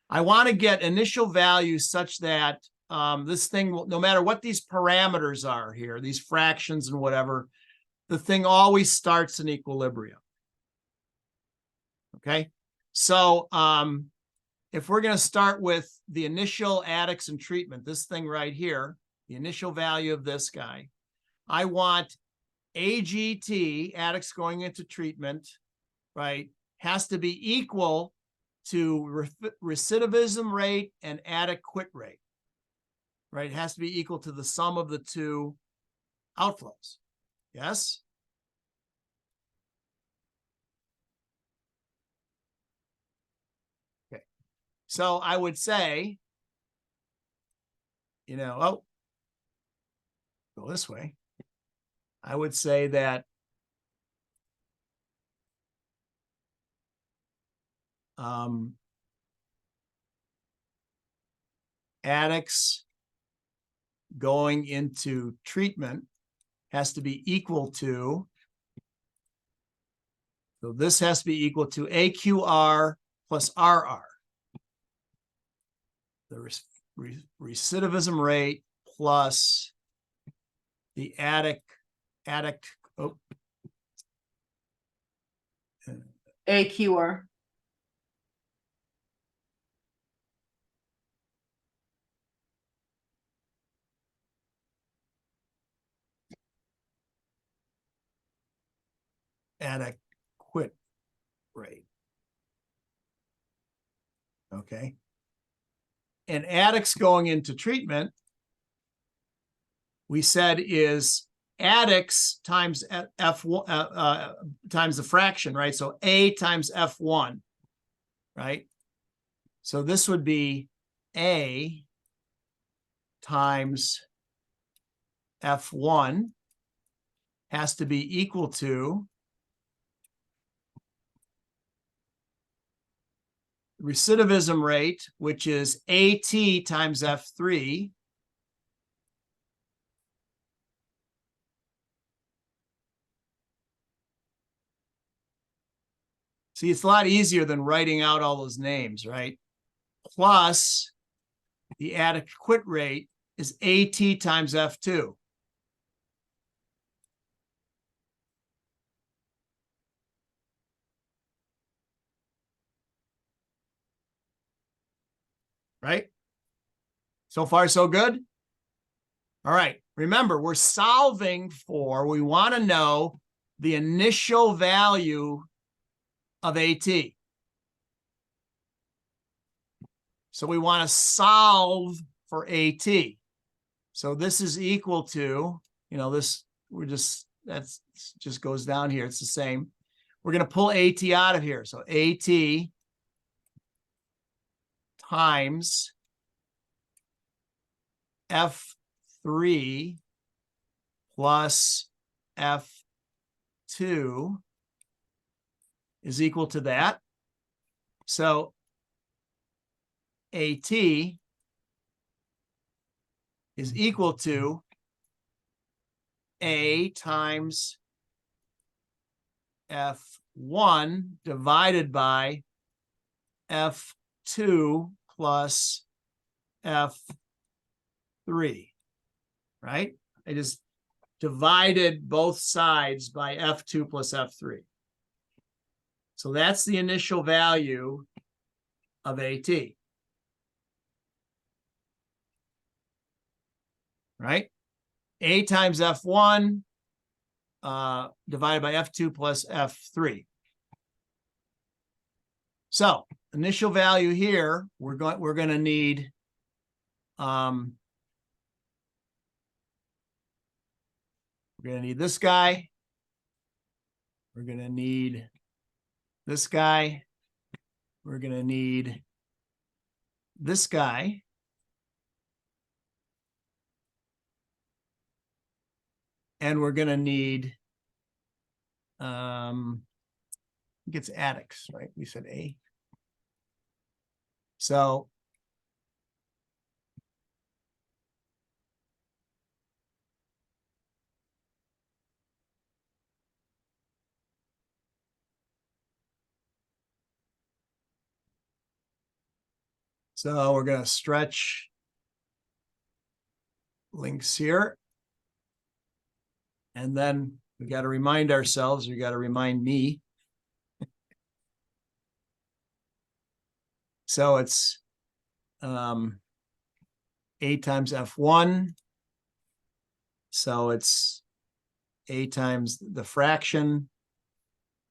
Speaker 1: I want to get initial values such that this thing will, no matter what these parameters are here, these fractions and whatever, the thing always starts in equilibrium. Okay. So if we're going to start with the initial addicts in treatment, this thing right here, the initial value of this guy, I want AGT, addicts going into treatment, right, has to be equal to recidivism rate and addict quit rate, right? It has to be equal to the sum of the two outflows. Yes? Okay. So I would say, you know, oh, go this way. I would say that addicts going into treatment has to be equal to, so this has to be equal to AQR plus RR. The recidivism rate plus the addict, oh.
Speaker 3: AQR.
Speaker 1: Addict quit rate. Okay. And addicts going into treatment, we said is addicts times F1 times the fraction, right? So A times F1, right? So this would be A times F1 has to be equal to recidivism rate, which is AT times F3, see, it's a lot easier than writing out all those names, right? Plus the adequate rate is AT times F2. Right? So far, so good? All right. Remember, we're solving for, we want to know the initial value of AT. So we want to solve for AT. So this is equal to, this, that's just goes down here. It's the same. We're going to pull AT out of here. So AT times F3 plus F2 is equal to that. So AT is equal to A times F1 divided by F2 plus F3, right? I just divided both sides by F2 plus F3. So that's the initial value of AT. Right? A times F1 divided by F2 plus F3. So initial value here, we're going to need this guy. We're going to need this guy. We're going to need this guy. And we're going to need, I think it's addicts, right? We said A. So we're going to stretch links here. And then we got to remind ourselves, we got to remind me. So it's A times F1. So it's A times the fraction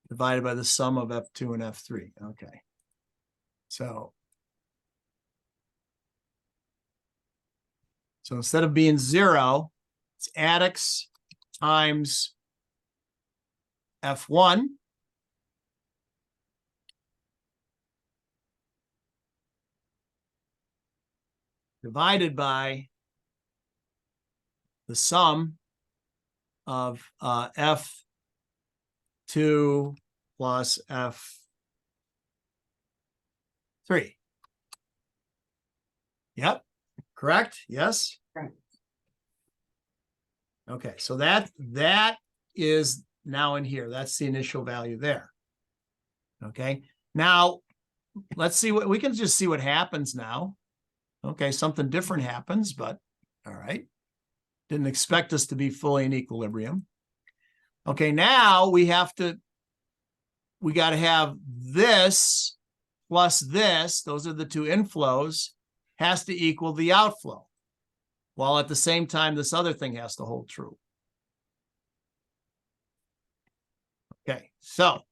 Speaker 1: divided by the sum of F2 and F3. Okay. So instead of being 0, it's addicts times F1 divided by the sum of F2 plus F3. Yep. Correct? Yes?
Speaker 3: Right.
Speaker 1: Okay, so that is now in here. That's the initial value there. Okay, now let's see what we can just see what happens now. Okay, something different happens, but all right. Didn't expect us to be fully in equilibrium. Okay, now we got to have this plus this, those are the two inflows, has to equal the outflow, while at the same time, this other thing has to hold true. Okay, so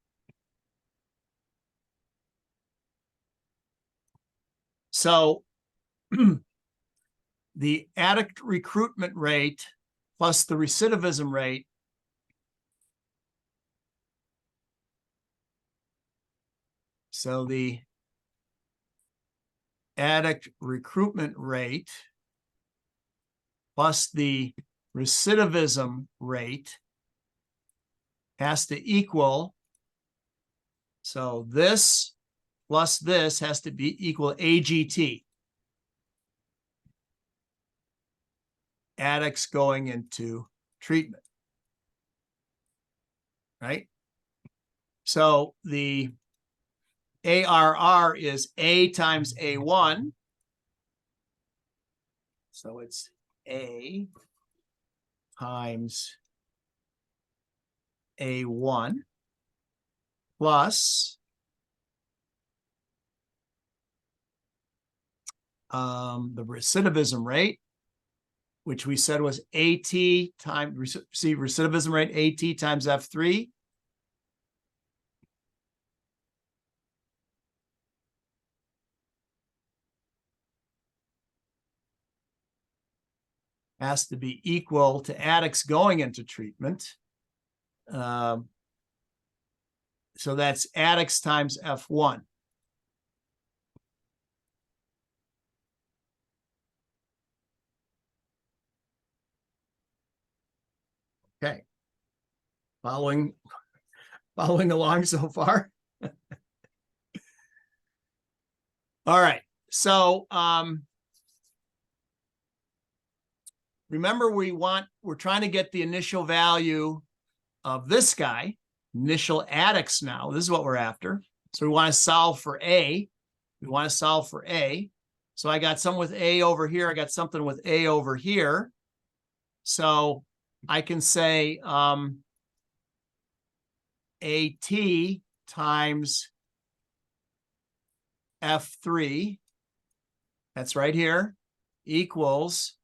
Speaker 1: the addict recruitment rate plus the recidivism rate so the addict recruitment rate plus the recidivism rate has to equal, so this plus this has to be equal AGT. Addicts going into treatment. Right? So the ARR is A times A1. So it's A times A1 plus the recidivism rate, which we said was AT times, see, recidivism rate AT times F3. Has to be equal to addicts going into treatment. So that's addicts times F1. Okay. Following along so far. All right. So remember, we're trying to get the initial value of this guy, initial addicts now. This is what we're after. So we want to solve for A. We want to solve for A. So I got some with A over here. I got something with A over here. So I can say AT times F3, that's right here, equals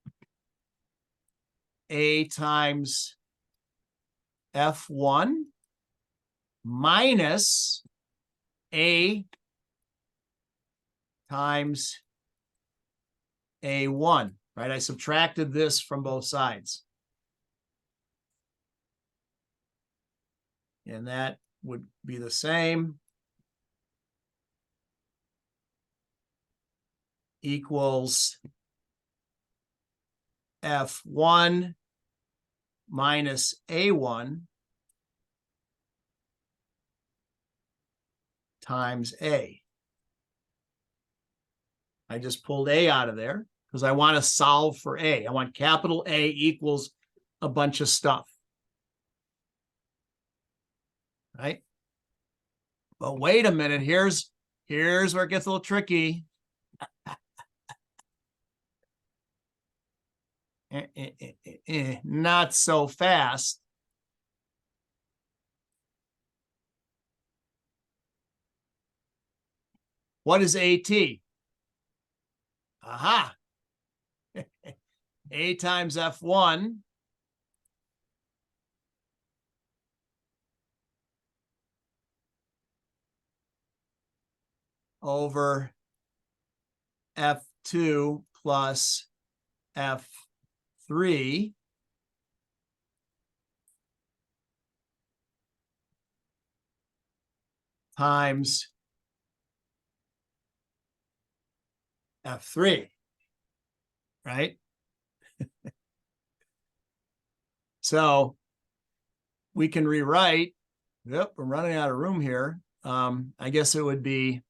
Speaker 1: A times F1 minus A times A1, right? I subtracted this from both sides. And that would be the same. Equals F1 minus A1 times A. I just pulled A out of there because I want to solve for A. I want capital A equals a bunch of stuff. Right? But wait a minute, here's where it gets a little tricky. Not so fast. What is AT? Aha. A times F1 over F2 plus F3 times F3, right? So we can rewrite, yep, we're running out of room here. I guess it would be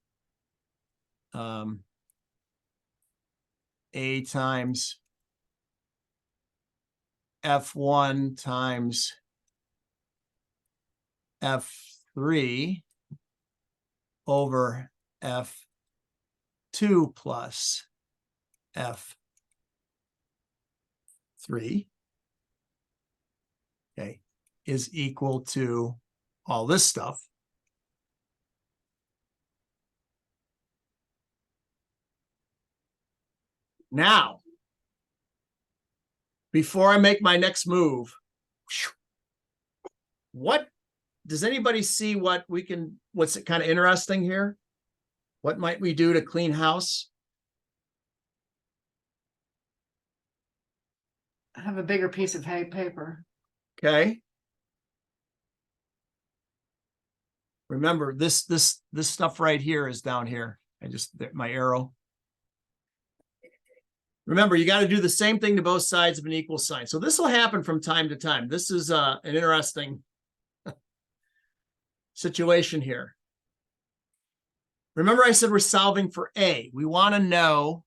Speaker 1: A times F1 times F3 over F2 plus F3, okay, is equal to all this stuff. Now, before I make my next move, what does anybody see what's kind of interesting here? What might we do to clean house?
Speaker 3: I have a bigger piece of paper.
Speaker 1: Okay. Remember, this stuff right here is down here. My arrow. Remember, you got to do the same thing to both sides of an equal sign. So this will happen from time to time. This is an interesting situation here. remember I said we're solving for A. We want to know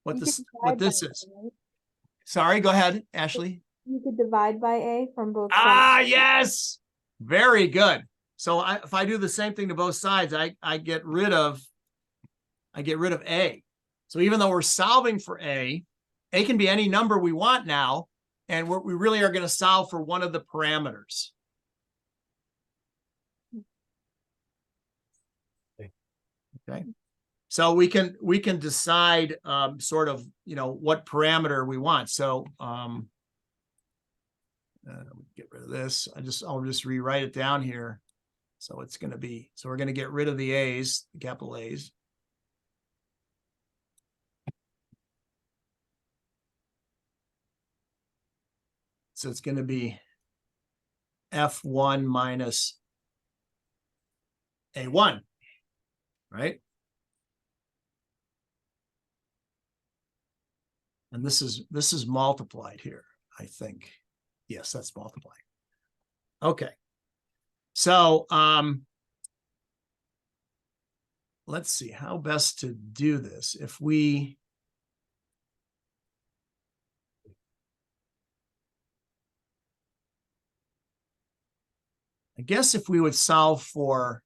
Speaker 1: what
Speaker 4: You
Speaker 1: this
Speaker 4: could
Speaker 1: what
Speaker 4: divide
Speaker 1: this
Speaker 4: by
Speaker 1: is.
Speaker 4: A, right?
Speaker 1: Sorry, go ahead, Ashley.
Speaker 4: You could divide by A from both sides.
Speaker 1: Ah, yes. Very good. So if I do the same thing to both sides, I get rid of A. So even though we're solving for A can be any number we want now, and we really are going to solve for one of the parameters. Okay. So we can decide sort of, what parameter we want. So get rid of this. I'll just rewrite it down here. So it's going to be, so we're going to get rid of the A's, the capital A's. So it's going to be F1 minus A1, right? And this is multiplied here, I think. Yes, that's multiplied. Okay. So let's see how best to do this. If we I guess if we would solve for,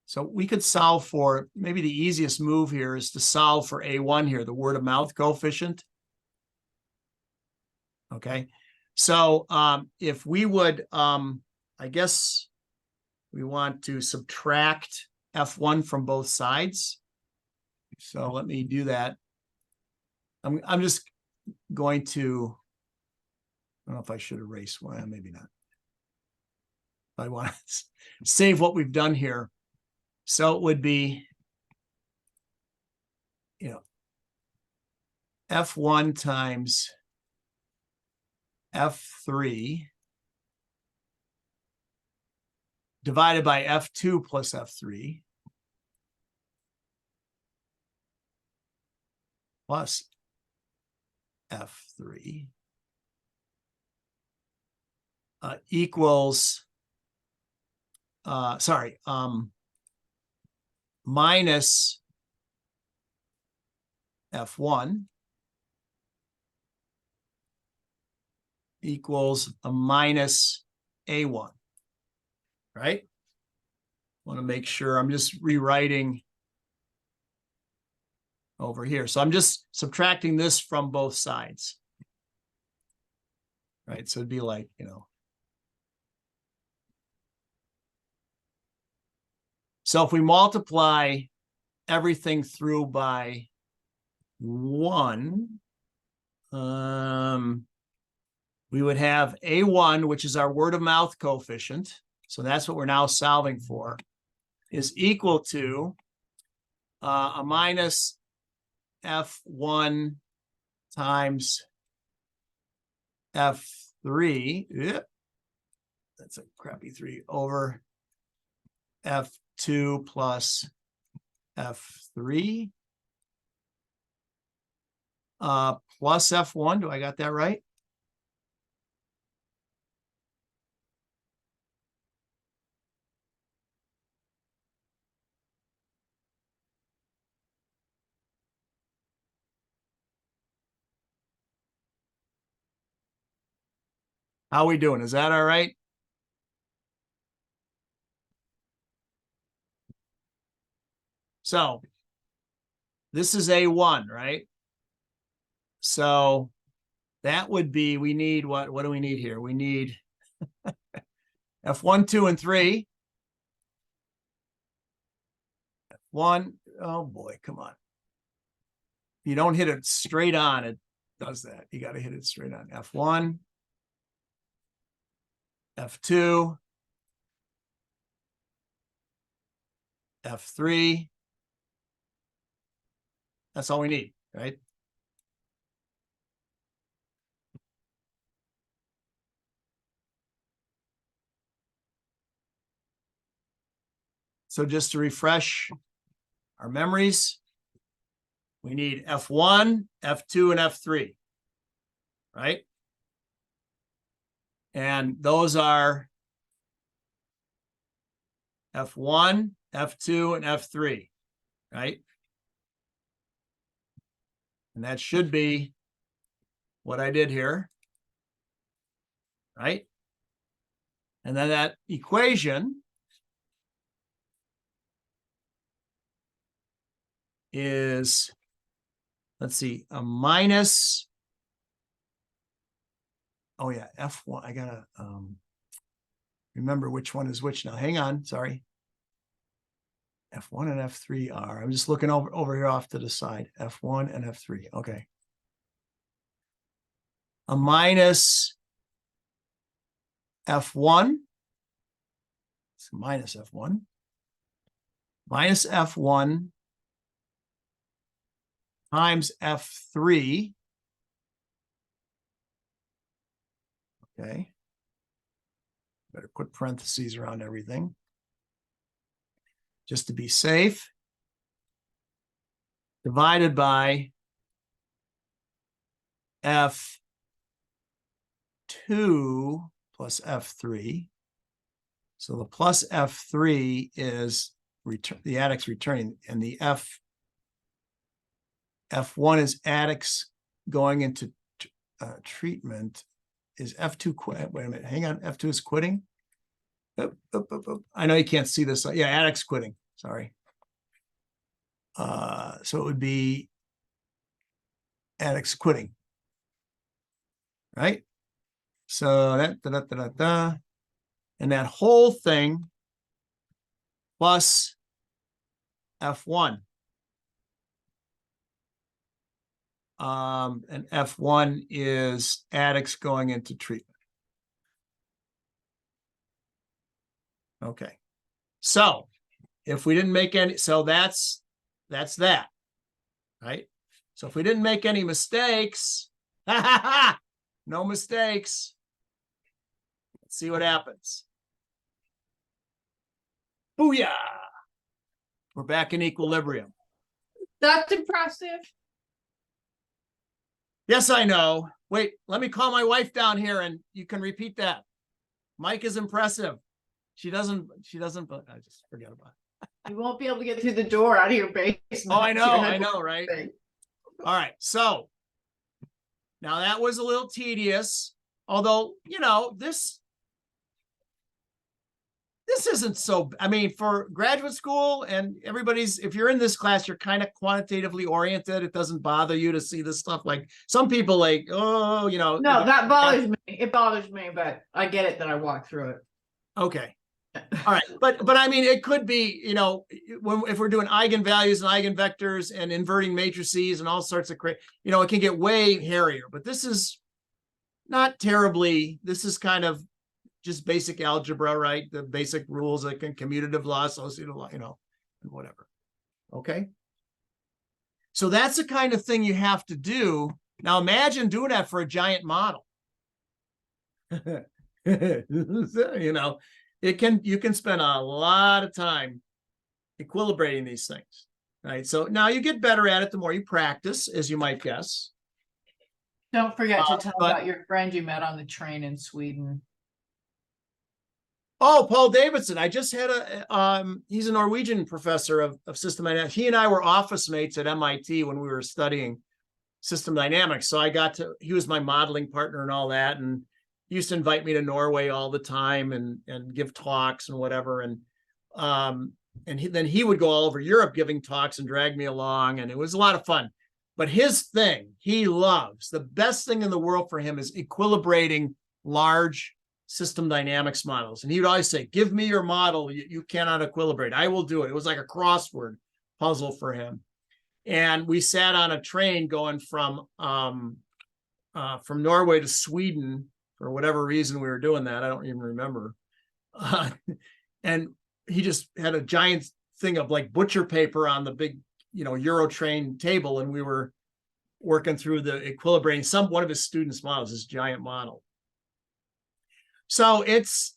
Speaker 1: so we could solve for, maybe the easiest move here is to solve for A1 here, the word of mouth coefficient. Okay. So if we would, I guess we want to subtract F1 from both sides. So let me do that. I'm just going to, I don't know if I should erase one, maybe not. I want to save what we've done here. So it would be, F1 times F3 divided by F2 plus F3 plus F3 equals minus F1 equals a minus A1, right? Want to make sure I'm just rewriting over here. So I'm just subtracting this from both sides, right? So it'd be like, so if we multiply everything through by 1, we would have A1, which is our word of mouth coefficient. So that's what we're now solving for, is equal to a minus F1 times F3. Yep. That's a crappy 3 over F2 plus F3 plus F1. Do I got that right? How are we doing? Is that all right? So this is A1, right? So that would be, we need what do we need here? We need F1, 2, and 3. F1, oh boy, come on. You don't hit it straight on, it does that. You got to hit it straight on. F1, F2, F3. That's all we need, right? So just to refresh our memories, we need F1, F2, and F3, right? And those are F1 F2 and F3, right? And that should be what I did here, right? And then that equation is, let's see, a minus, oh yeah, F1, I gotta remember which one is which now. Hang on, sorry. F1 and F3 are, I'm just looking over here off to the side, F1 and F3, okay. A minus F1, it's minus F1, minus F1 times F3, okay. Better put parentheses around everything, just to be safe, divided by F2 plus F3. So the plus F3 is the addicts returning, and the F1 is addicts going into treatment. Is F2 quit? Wait a minute, hang on. F2 is quitting. I know you can't see this. Yeah, addicts quitting. Sorry. So it would be addicts quitting, right? So that and that whole thing plus F1. And F1 is addicts going into treatment. Okay. So if we didn't make any, so that's that, right? So if we didn't make any mistakes, no mistakes. Let's see what happens. Booyah! We're back in equilibrium.
Speaker 3: That's impressive.
Speaker 1: Yes, I know. Wait, let me call my wife down here and you can repeat that. Mike is impressive. She doesn't, but I just forget about it.
Speaker 3: You won't be able to get through the door out of your basement.
Speaker 1: Oh, I know, right? All right, so now that was a little tedious, although, you know, this isn't so, I mean, for graduate school and everybody's, if you're in this class, you're kind of quantitatively oriented. It doesn't bother you to see this stuff. Like some people like, oh, you know.
Speaker 3: No, that bothers me. It bothers me, but I get it that I walked through it.
Speaker 1: Okay. All right. But I mean, it could be, you know, if we're doing eigenvalues and eigenvectors and inverting matrices and all sorts of you know, it can get way hairier, but this is not terribly, this is kind of just basic algebra, right? The basic rules, like commutative law, associative law, you know, and whatever. Okay. So that's the kind of thing you have to do. Now imagine doing that for a giant model. You know, you can spend a lot of time equilibrating these things, right? So now you get better at it the more you practice, as you might guess.
Speaker 3: Don't forget to tell about your friend you met on the train in Sweden.
Speaker 1: Oh, Paul Davidson. I just had he's a Norwegian professor of system dynamics. He and I were office mates at MIT when we were studying system dynamics. So he was my modeling partner and all that. And he used to invite me to Norway all the time and give talks and whatever. And then he would go all over Europe giving talks and drag me along. And it was a lot of fun. But his thing, he loves, the best thing in the world for him is equilibrating large system dynamics models. And he would always say, give me your model. You cannot equilibrate. I will do it. It was like a crossword puzzle for him. And we sat on a train going from Norway to Sweden for whatever reason we were doing that. I don't even remember. And he just had a giant thing of like butcher paper on the big, you know, Eurotrain table. And we were working through the equilibrating one of his students' models, this giant model. So it's,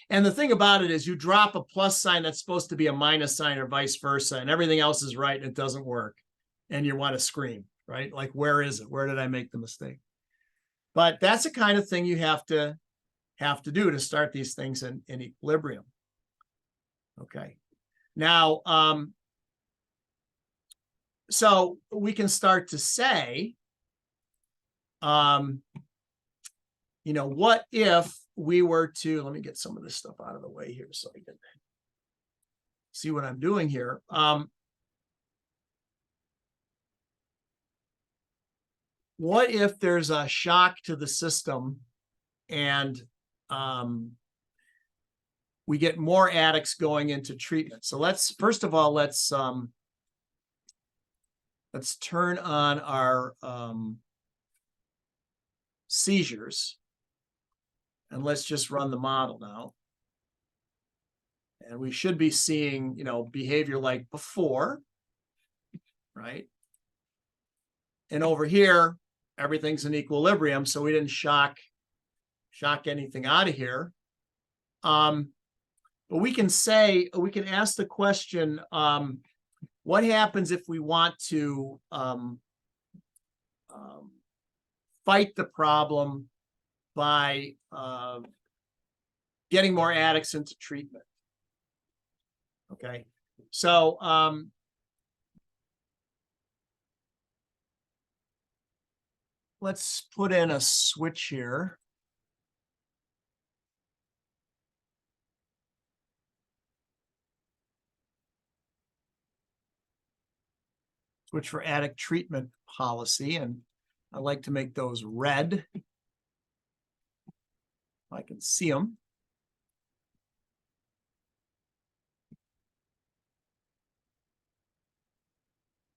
Speaker 1: and the thing about it is you drop a plus sign that's supposed to be a minus sign or vice versa, and everything else is right and it doesn't work. And you want to scream, right? Like, where is it? Where did I make the mistake? But that's the kind of thing you have to do to start these things in equilibrium. Okay. Now, so we can start to say, you know, what if we were to, let me get some of this stuff out of the way here so I can see what I'm doing here. What if there's a shock to the system and we get more addicts going into treatment? So let's, first of all, let's turn on our seizures and let's just run the model now. And we should be seeing, you know, behavior like before, right? And over here, everything's in equilibrium, so we didn't shock anything out of here. But we can say, we can ask the question, what happens if we want to fight the problem by getting more addicts into treatment? Okay, so let's put in a switch here. Switch for addict treatment policy, and I like to make those red. I can see them.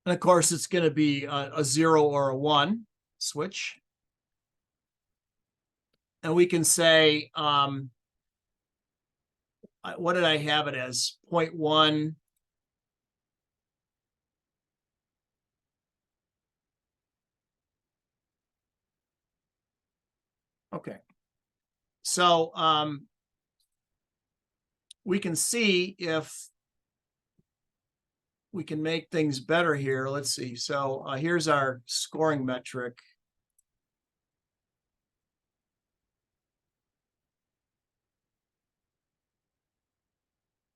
Speaker 1: And of course, it's going to be a 0 or a 1 switch. And we can say, what did I have it as? 0.1. Okay. So we can see if we can make things better here. Let's see. So here's our scoring metric.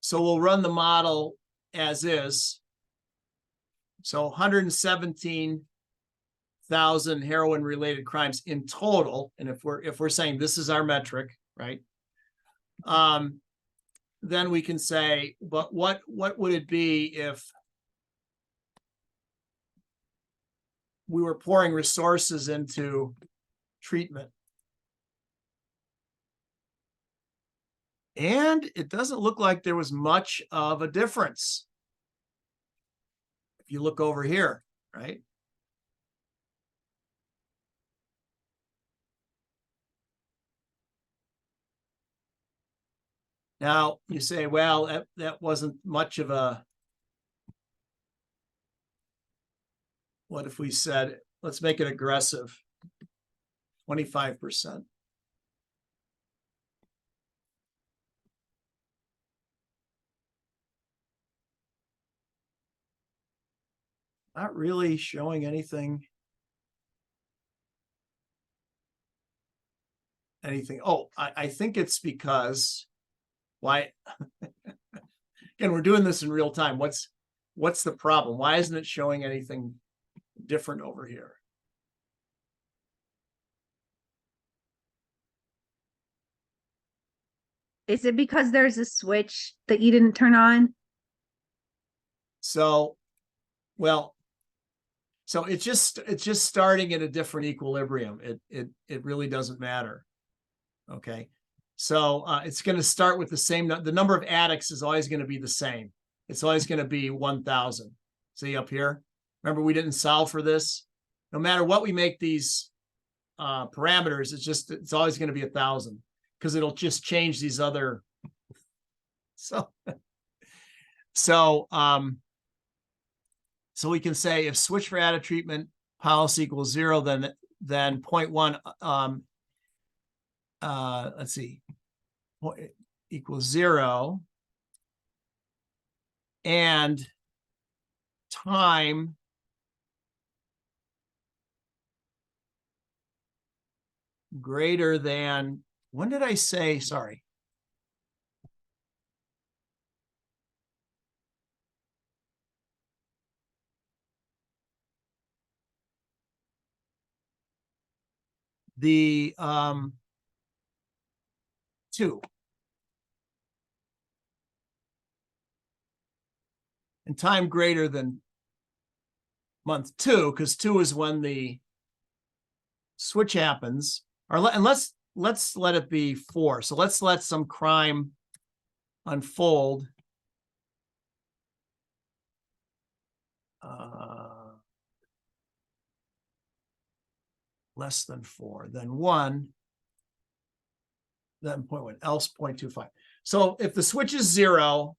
Speaker 1: So we'll run the model as is. So 117,000 heroin related crimes in total. And if we're saying this is our metric, right? Then we can say, but what would it be if we were pouring resources into treatment? And it doesn't look like there was much of a difference. If you look over here, right? Now you say, well, that wasn't much of a, what if we said, let's make it aggressive, 25%. Not really showing anything. Oh, I think it's because why? Again, we're doing this in real time. What's the problem? Why isn't it showing anything different over here?
Speaker 2: Is it because there's a switch that you didn't turn on?
Speaker 1: So, well, so it's just starting at a different equilibrium. It really doesn't matter. Okay. So it's going to start with the same, the number of addicts is always going to be the same. It's always going to be 1,000. See up here? Remember, we didn't solve for this. No matter what we make these parameters, it's always going to be 1,000 because it'll just change these other. So we can say if switch for addict treatment policy equals 0, then 0.1, let's see, equals 0, and time greater than, when did I say, sorry. the 2. And time greater than month 2, because 2 is when the switch happens. And let's let it be 4. So let's let some crime unfold. Less than 4, then 1, then 0.1, else 0.25. So if the switch is 0,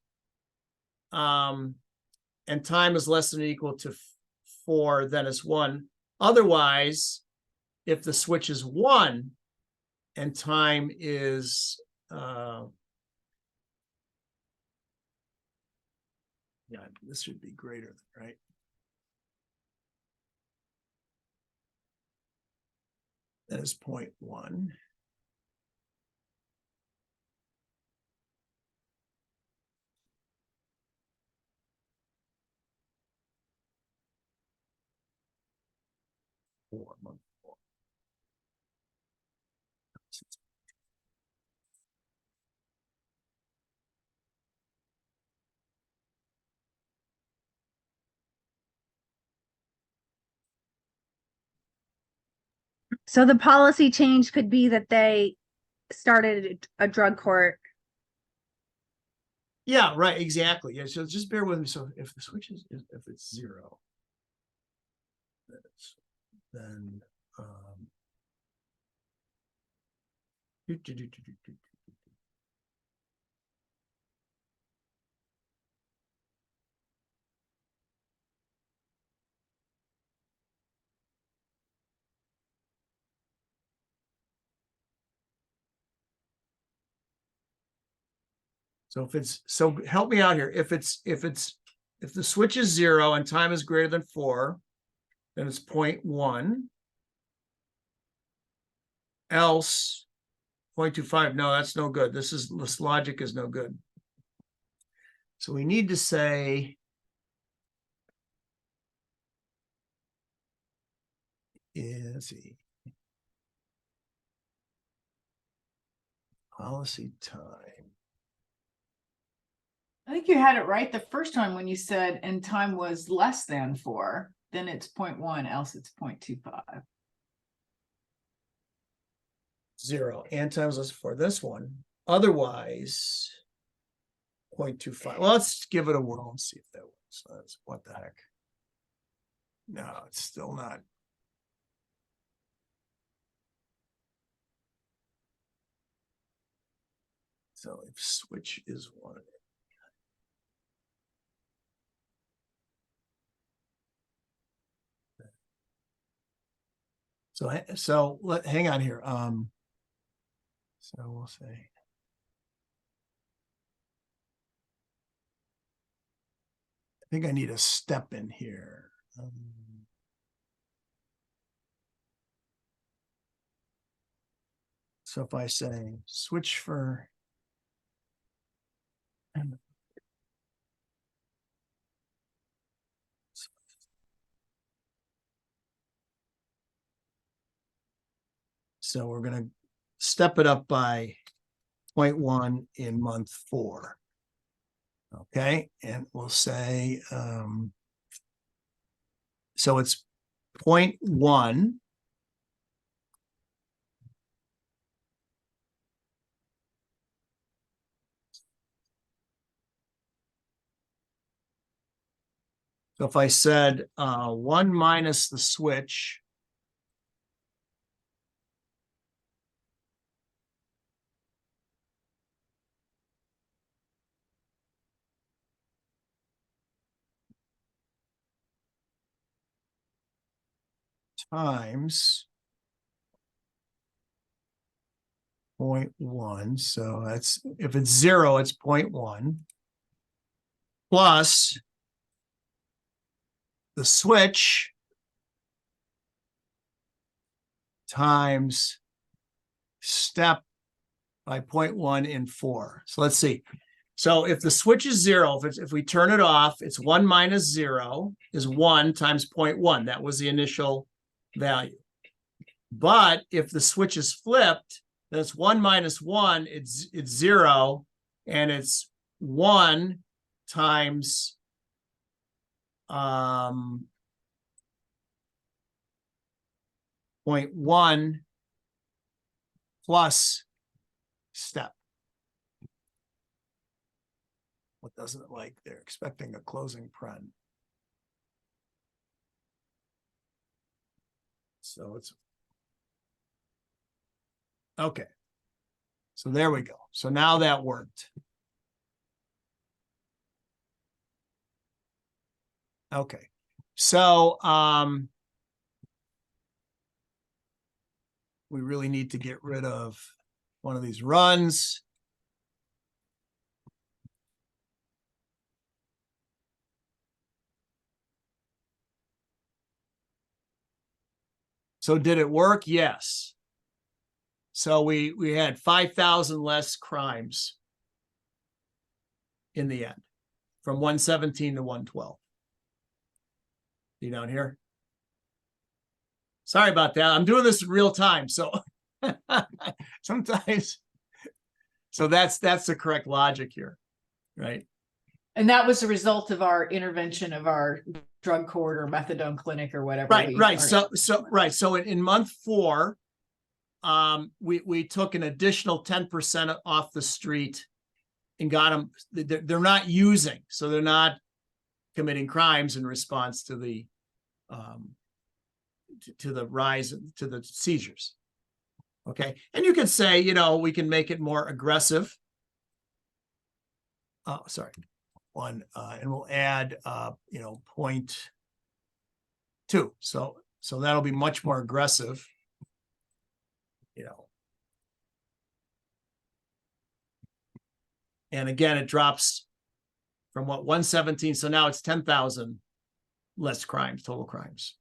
Speaker 1: and time is less than or equal to 4, then it's 1. Otherwise, if the switch is 1 and time is yeah, this should be greater, right? That is 0.1. Month 4.
Speaker 2: So the policy change could be that they started a drug court.
Speaker 1: Yeah, right, exactly. Yeah, so just bear with me. So if the switch is, if it's 0, then so if it's, so help me out here. If the switch is 0 and time is greater than 4, then it's 0.1. Else 0.25. No, that's no good. This logic is no good. So we need to say is policy time.
Speaker 3: I think you had it right the first time when you said and time was less than 4, then it's 0.1, else it's 0.25.
Speaker 1: 0 and times less for this one. Otherwise, 0.25. Well, let's give it a whirl and see if that works. That's, what the heck? No, it's still not. So if switch is 1. So hang on here. So we'll say. I think I need a step in here. So if I say switch for. So we're going to step it up by 0.1 in month 4. Okay, and we'll say, so it's 0.1. So if I said 1 minus the switch, times 0.1. So that's, if it's 0, it's 0.1 plus the switch times step by 0.1 in 4. So let's see. So if the switch is 0, if we turn it off, it's 1 minus 0 is 1 times 0.1. That was the initial value. But if the switch is flipped, then it's 1 minus 1, it's 0, and it's 1 times 0.1 plus step. What doesn't it like? They're expecting a closing paren. So it's okay. So there we go. So now that worked. Okay. So we really need to get rid of one of these runs. So did it work? Yes. So we had 5,000 less crimes in the end, from 117 to 112. See down here? Sorry about that. I'm doing this in real time, so sometimes. So that's the correct logic here, right?
Speaker 3: And that was a result of our intervention of our drug court or methadone clinic or whatever.
Speaker 1: Right. So in month 4, we took an additional 10% off the street and got them. They're not using, so they're not committing crimes in response to the rise to the seizures. Okay, and you could say, we can make it more aggressive. Oh, sorry, 1, and we'll add 0.2. So that'll be much more aggressive. And again, it drops from 117. So now it's 10,000 less crimes, total crimes.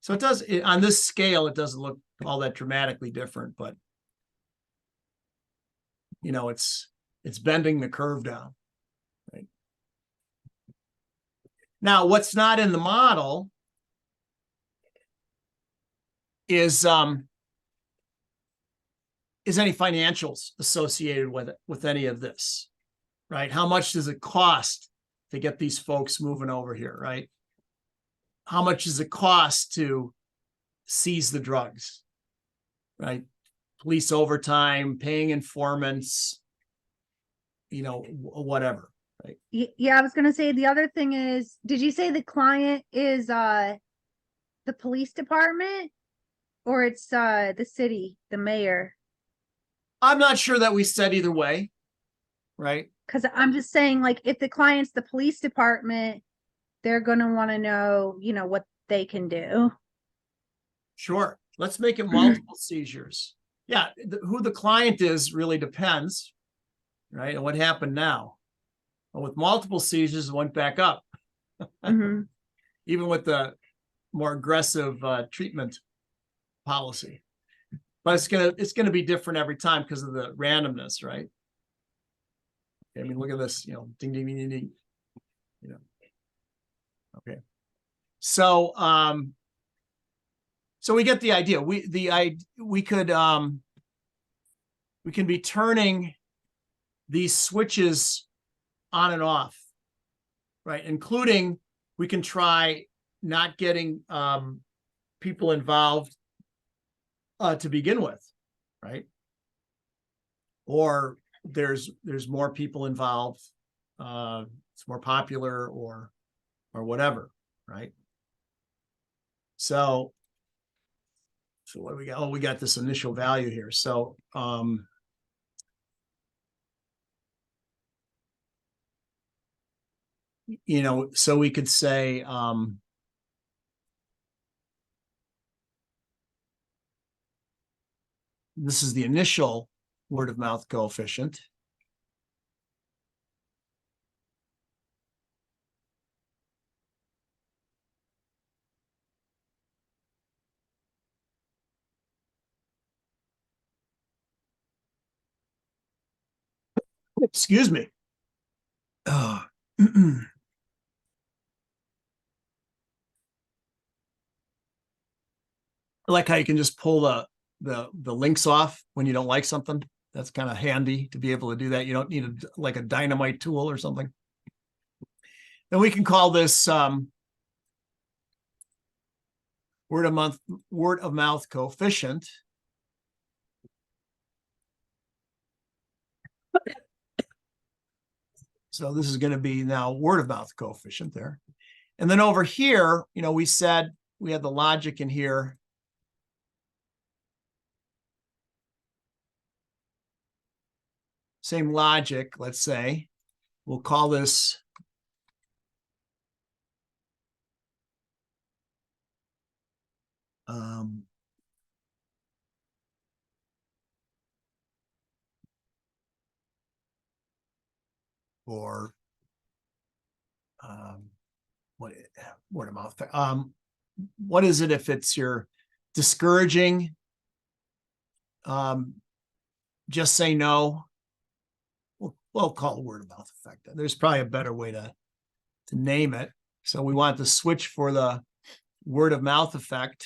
Speaker 1: So it does, on this scale, it doesn't look all that dramatically different, but it's bending the curve down. Right. Now, what's not in the model is any financials associated with any of this, right? How much does it cost to get these folks moving over here, right? How much does it cost to seize the drugs, right? Police overtime, paying informants, whatever, right?
Speaker 2: Yeah, I was gonna say the other thing is, did you say the client is the police department or it's the city, the mayor?
Speaker 1: I'm not sure that we said either way, right?
Speaker 2: Because I'm just saying, like, if the client's the police department, they're gonna want to know, what they can do.
Speaker 1: Sure. Let's make it multiple seizures. Yeah, who the client is really depends, right? And what happened now? Well, with multiple seizures, it went back up,
Speaker 2: Mhm.
Speaker 1: even with the more aggressive treatment policy. But it's gonna be different every time because of the randomness, right? I mean, look at this, ding, ding, ding, ding, ding. Okay. So so we get the idea. We can be turning these switches on and off, right? Including, we can try not getting people involved to begin with, right? Or there's more people involved, it's more popular or whatever, right? So what do we got? Oh, we got this initial value here. So so we could say this is the initial word of mouth coefficient. Excuse me. I like how you can just pull the links off when you don't like something. That's kind of handy to be able to do that. You don't need like a dynamite tool or something. Then we can call this word of mouth coefficient. So this is going to be now word of mouth coefficient there. And then over here, we said we had the logic in here. Same logic, let's say. We'll call this or what word of mouth. What is it if it's your discouraging? Just say no. We'll call it word of mouth effect. There's probably a better way to name it. So we want to switch for the word of mouth effect.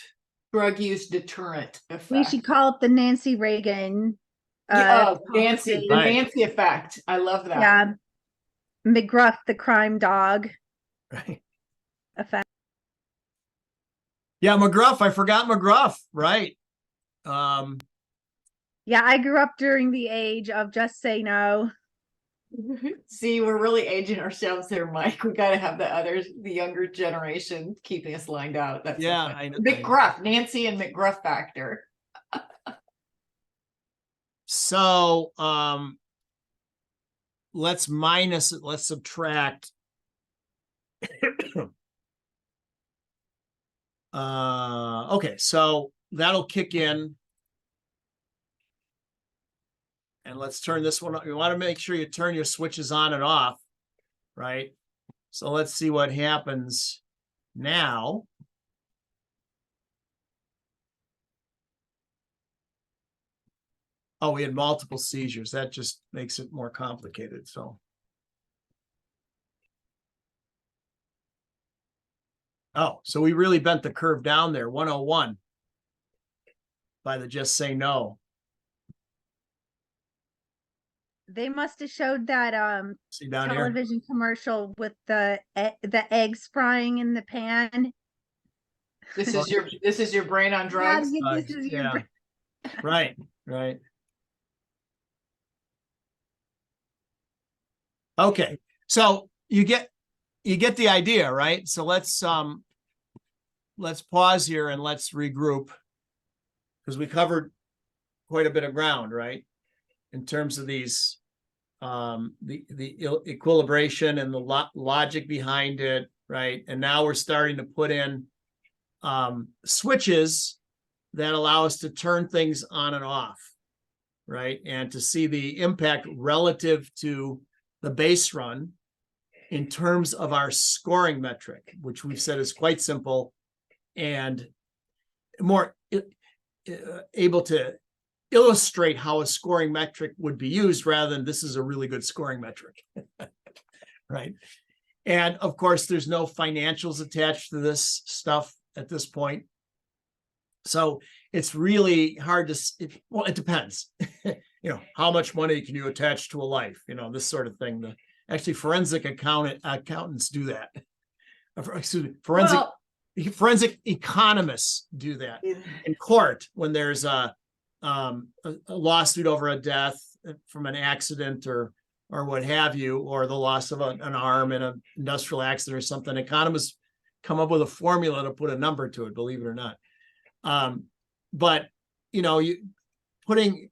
Speaker 3: Drug use deterrent effect.
Speaker 2: We should call it the Nancy Reagan.
Speaker 3: Yeah, Nancy, the
Speaker 1: Right.
Speaker 3: Nancy effect. I love that.
Speaker 2: Yeah. McGruff, the crime dog
Speaker 1: Right.
Speaker 2: effect.
Speaker 1: Yeah, McGruff. I forgot McGruff. Right.
Speaker 2: Yeah, I grew up during the age of just say no.
Speaker 3: See, we're really aging ourselves there, Mike. We got to have the younger generation keeping us lined out. That's so
Speaker 1: Yeah,
Speaker 3: funny.
Speaker 1: I know.
Speaker 3: McGruff, Nancy and McGruff factor.
Speaker 1: So let's subtract. Okay, so that'll kick in. And let's turn this one on. You want to make sure you turn your switches on and off, right? So let's see what happens now. Oh, we had multiple seizures. That just makes it more complicated. So. Oh, so we really bent the curve down there, 101 by the just say no.
Speaker 2: They must have showed that
Speaker 1: See down here?
Speaker 2: television commercial with the eggs frying in the pan.
Speaker 3: This is your brain on drugs.
Speaker 2: Yeah, this is your
Speaker 1: Yeah.
Speaker 2: brain.
Speaker 1: Right, right. Okay, so you get the idea, right? So let's pause here and let's regroup because we covered quite a bit of ground, right? In terms of these the equilibration and the logic behind it, right? And now we're starting to put in switches that allow us to turn things on and off, right? And to see the impact relative to the base run in terms of our scoring metric, which we've said is quite simple and more able to illustrate how a scoring metric would be used rather than this is a really good scoring metric, right? And of course, there's no financials attached to this stuff at this point. So it's really hard to, well, it depends. How much money can you attach to a life? This sort of thing. Actually, forensic accountants do that. Excuse me, forensic economists do that in court when there's a lawsuit over a death from an accident or what have you, or the loss of an arm in an industrial accident or something. Economists come up with a formula to put a number to it, believe it or not. But you putting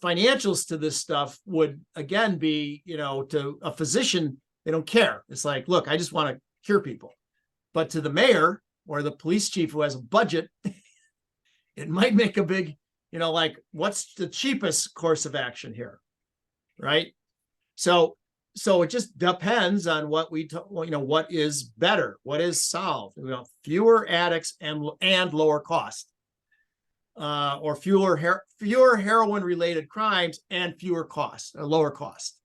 Speaker 1: financials to this stuff would again be, to a physician, they don't care. It's like, look, I just want to cure people. But to the mayor or the police chief who has a budget, it might make a big, like, what's the cheapest course of action here, right? So it just depends on what what is better, what is solved. Fewer addicts and lower cost, or fewer heroin-related crimes and lower cost.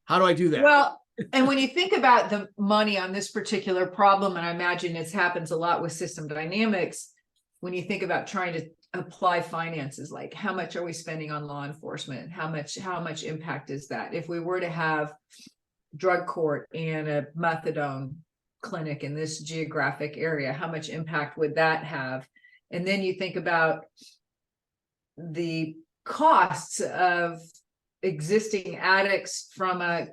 Speaker 1: How do I do that?
Speaker 3: Well, and when you think about the money on this particular problem, and I imagine it happens a lot with system dynamics, when you think about trying to apply finances, like how much are we spending on law enforcement? How much impact is that? If we were to have drug court and a methadone clinic in this geographic area, how much impact would that have? And then you think about the costs of existing addicts from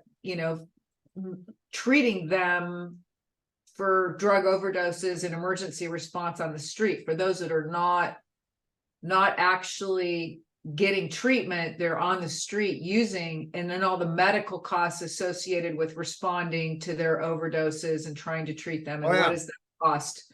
Speaker 3: treating them for drug overdoses and emergency response on the street. For those that are not actually getting treatment, they're on the street using, and then all the medical costs associated with responding to their overdoses and trying to treat them. And what is that cost,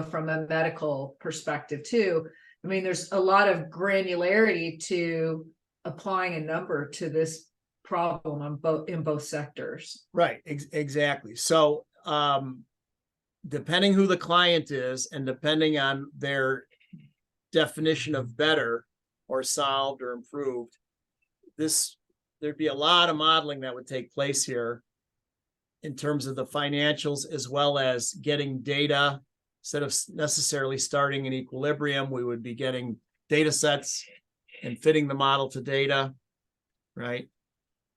Speaker 3: from a medical perspective too? I mean, there's a lot of granularity to applying a number to this problem in both sectors.
Speaker 1: Right, exactly. So, depending who the client is and depending on their definition of better or solved or improved, there'd be a lot of modeling that would take place here in terms of the financials, as well as getting data. Instead of necessarily starting in equilibrium, we would be getting data sets and fitting the model to data, right?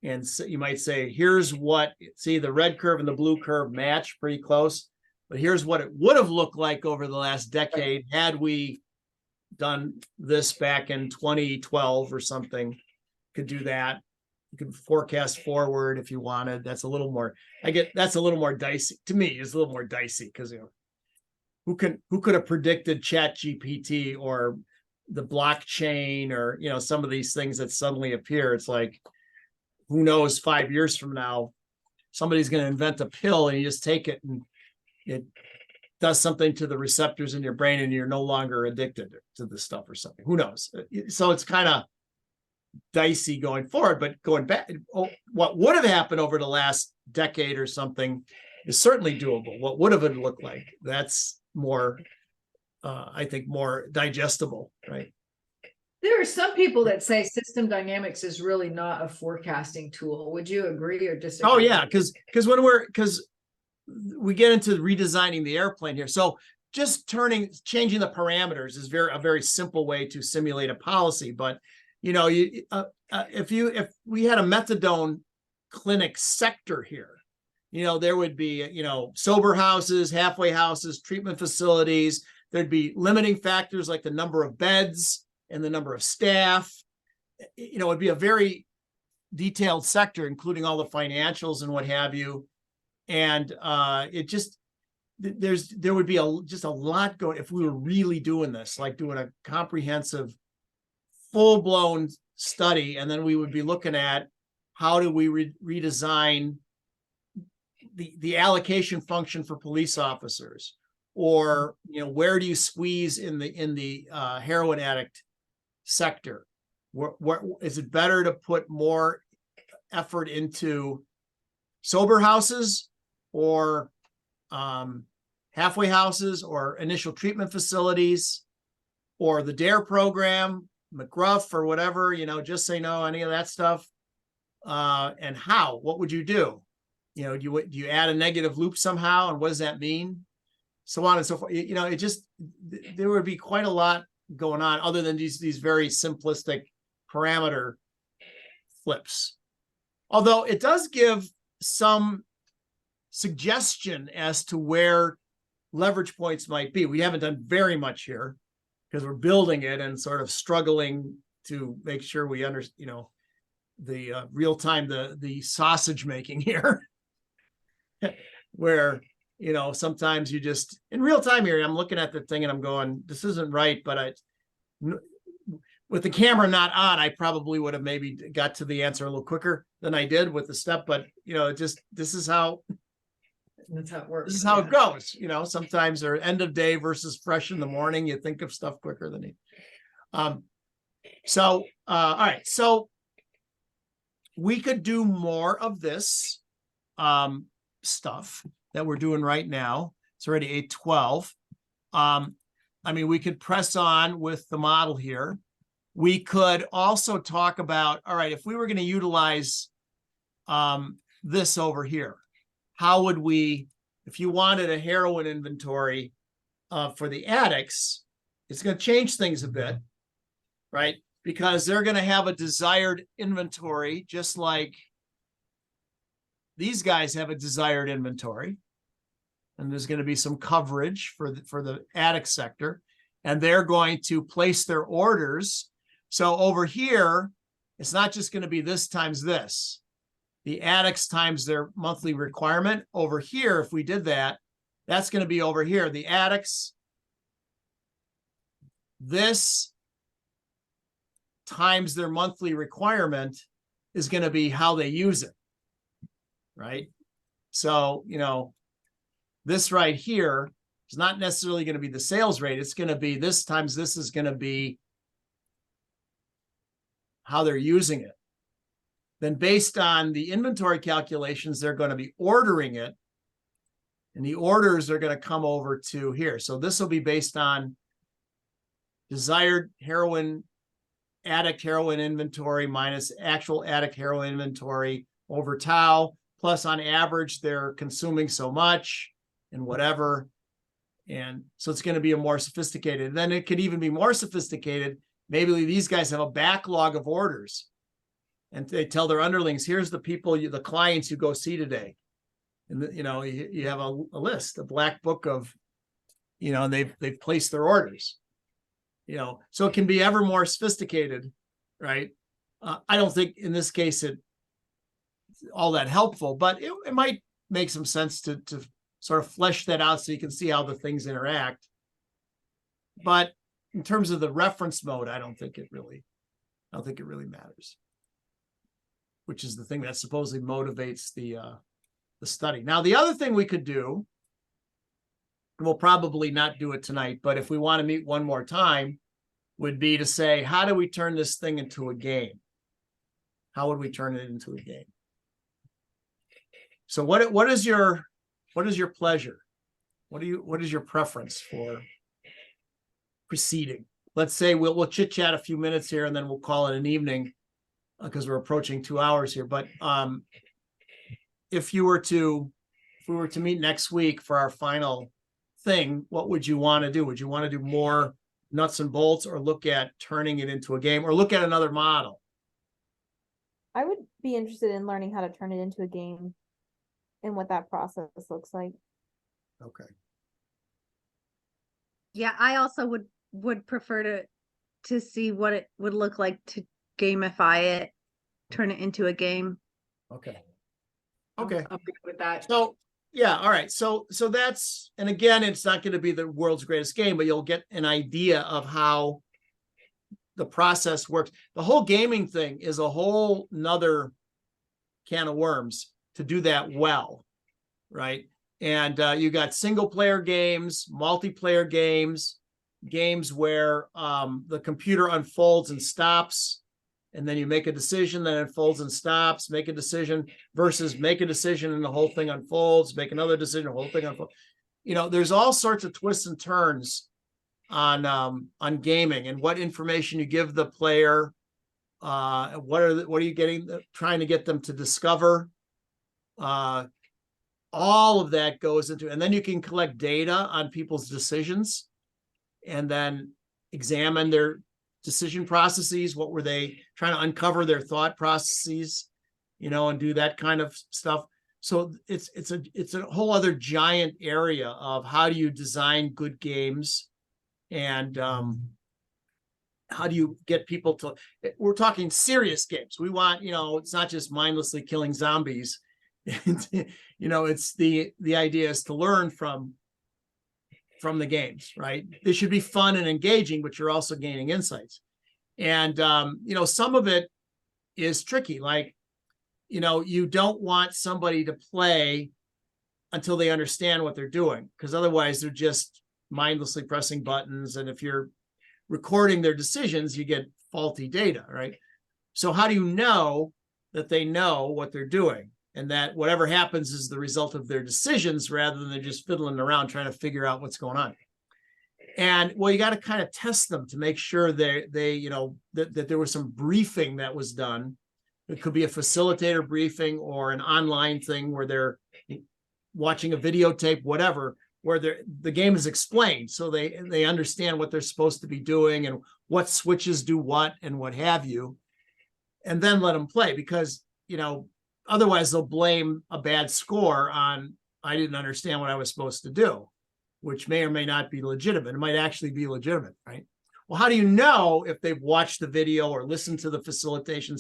Speaker 1: And so you might say, here's what, see, the red curve and the blue curve match pretty close, but here's what it would have looked like over the last decade had we done this back in 2012 or something. Could do that. You could forecast forward if you wanted. That's a little more, that's a little more dicey to me. It's a little more dicey because, who could have predicted ChatGPT or the blockchain or, some of these things that suddenly appear? It's like, who knows, 5 years from now, somebody's going to invent a pill and you just take it and it does something to the receptors in your brain and you're no longer addicted to this stuff or something. Who knows? So it's kind of dicey going forward, but going back, what would have happened over the last decade or something is certainly doable. What would have it looked like? That's more, I think, more digestible, right?
Speaker 3: There are some people that say system dynamics is really not a forecasting tool. Would you agree or disagree?
Speaker 1: Oh yeah, because we get into redesigning the airplane here. So just changing the parameters is a very simple way to simulate a policy. But if we had a methadone clinic sector here, there would be sober houses, halfway houses, treatment facilities. There'd be limiting factors like the number of beds and the number of staff. It'd be a very detailed sector, including all the financials and what have you. And there would be just a lot going if we were really doing this, like doing a comprehensive, full-blown study. And then we would be looking at how do we redesign the allocation function for police officers, or where do you squeeze in the heroin addict sector? What is it better to put more effort into sober houses or halfway houses or initial treatment facilities or the DARE program, McGruff or whatever, just say no, any of that stuff. And what would you do? Do you add a negative loop somehow? And what does that mean? So on and so forth. There would be quite a lot going on other than these very simplistic parameter flips. Although it does give some suggestion as to where leverage points might be. We haven't done very much here because we're building it and sort of struggling to make sure we understand, the real time, the sausage making here, where, sometimes you just in real time here, I'm looking at the thing and I'm going, this isn't right. But with the camera not on, I probably would have maybe got to the answer a little quicker than I did with the step. But, this is how.
Speaker 3: That's how it works.
Speaker 1: This is how it goes. Sometimes they're end of day versus fresh in the morning. You think of stuff quicker than you. All right. So we could do more of this stuff that we're doing right now. It's already 8:12. We could press on with the model here. We could also talk about, all right, if we were going to utilize this over here, how would we, if you wanted a heroin inventory for the addicts, it's going to change things a bit, right? Because they're going to have a desired inventory, just like these guys have a desired inventory. And there's going to be some coverage for the attic sector, and they're going to place their orders. So over here, it's not just going to be this times this. The attics times their monthly requirement. Over here, if we did that, that's going to be over here. The attics, this times their monthly requirement is going to be how they use it, right? So, you know, this right here is not necessarily going to be the sales rate. It's going to be this times this is going to be how they're using it. Then based on the inventory calculations, they're going to be ordering it. And the orders are going to come over to here. So this will be based on desired attic heroin inventory minus actual attic heroin inventory over tau, plus on average, they're consuming so much and whatever. And so it's going to be a more sophisticated. And then it could even be more sophisticated. Maybe these guys have a backlog of orders and they tell their underlings, here's the people, the clients you go see today. And you know, you have a list, a black book of, you know, and they've placed their orders, you know, so it can be ever more sophisticated, right? I don't think in this case it's all that helpful, but it might make some sense to sort of flesh that out so you can see how the things interact. But in terms of the reference mode, I don't think it really matters, which is the thing that supposedly motivates the study. Now, the other thing we could do, and we'll probably not do it tonight, but if we want to meet one more time, would be to say, how do we turn this thing into a game? How would we turn it into a game? So what is your pleasure? What is your preference for proceeding? Let's say we'll chit chat a few minutes here and then we'll call it an evening because we're approaching 2 hours here. But if we were to meet next week for our final thing, what would you want to do? Would you want to do more nuts and bolts or look at turning it into a game or look at another model?
Speaker 4: I would be interested in learning how to turn it into a game and what that process looks like.
Speaker 1: Okay.
Speaker 2: Yeah, I also would prefer to see what it would look like to gamify it, turn it into a game.
Speaker 1: Okay. Okay.
Speaker 3: I'm good with that.
Speaker 1: So yeah, all right. So that's, and again, it's not going to be the world's greatest game, but you'll get an idea of how the process works. The whole gaming thing is a whole nother can of worms to do that well, right? And you got single player games, multiplayer games, games where the computer unfolds and stops, and then you make a decision, then it unfolds and stops, make a decision versus make a decision and the whole thing unfolds, make another decision, the whole thing unfolds. You know, there's all sorts of twists and turns on gaming and what information you give the player. What are you getting, trying to get them to discover? All of that goes into, and then you can collect data on people's decisions and then examine their decision processes. What were they trying to uncover their thought processes, you know, and do that kind of stuff. So it's a whole other giant area of how do you design good games and how do you get people to, we're talking serious games. We want, you know, it's not just mindlessly killing zombies. You know, it's the idea is to learn from the games, right? They should be fun and engaging, but you're also gaining insights. And, you know, some of it is tricky. Like, you know, you don't want somebody to play until they understand what they're doing, because otherwise they're just mindlessly pressing buttons. And if you're recording their decisions, you get faulty data, right? So how do you know that they know what they're doing? And that whatever happens is the result of their decisions rather than they're just fiddling around trying to figure out what's going on. And well, you got to kind of test them to make sure they you know, that there was some briefing that was done. It could be a facilitator briefing or an online thing where they're watching a videotape, whatever, where the game is explained, so they understand what they're supposed to be doing and what switches do what and what have you, and then let them play, because otherwise they'll blame a bad score on, I didn't understand what I was supposed to do, which may or may not be legitimate. It might actually be legitimate, right? Well, how do you know if they've watched the video or listened to the facilitation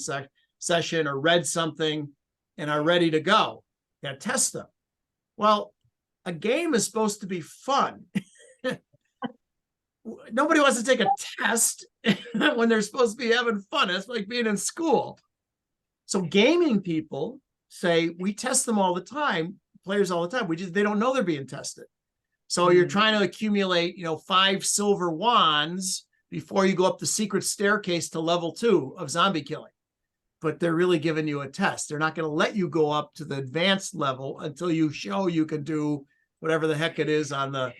Speaker 1: session or read something and are ready to go? You got to test them. Well, a game is supposed to be fun. Nobody wants to take a test when they're supposed to be having fun. It's like being in school. So gaming people say, we test them all the time, players all the time. They don't know they're being tested. So you're trying to accumulate, 5 silver wands before you go up the secret staircase to level 2 of zombie killing. But they're really giving you a test. They're not going to let you go up to the advanced level until you show you can do whatever the heck it is on the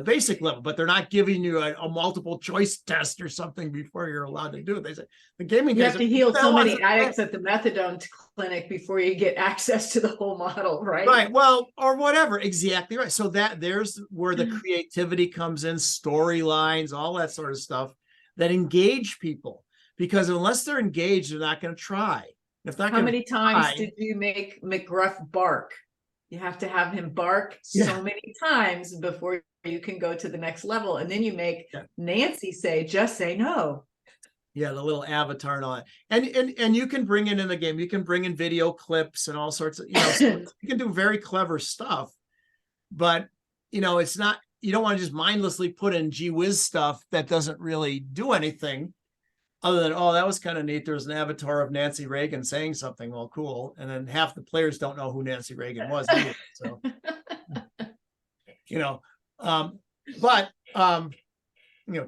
Speaker 1: basic level. But they're not giving you a multiple choice test or something before you're allowed to do it. They say the gaming
Speaker 3: You
Speaker 1: guys
Speaker 3: have to heal so many addicts at the methadone clinic before you get access to the whole model, right?
Speaker 1: Right. Well, or whatever. Exactly right. So there's where the creativity comes in, storylines, all that sort of stuff that engage people. Because unless they're engaged, they're not going to try. If not,
Speaker 3: How many times did you make McGruff bark? You have to have him bark so many times before you can go to the next level. And then you make Nancy say, just say no.
Speaker 1: Yeah, the little avatar and all that. And you can bring in the game, you can bring in video clips and all sorts of, you can do very clever stuff. But, it's not, you don't want to just mindlessly put in gee whiz stuff that doesn't really do anything. Other than, oh, that was kind of neat. There's an avatar of Nancy Reagan saying something. Well, cool. And then half the players don't know who Nancy Reagan was either. So,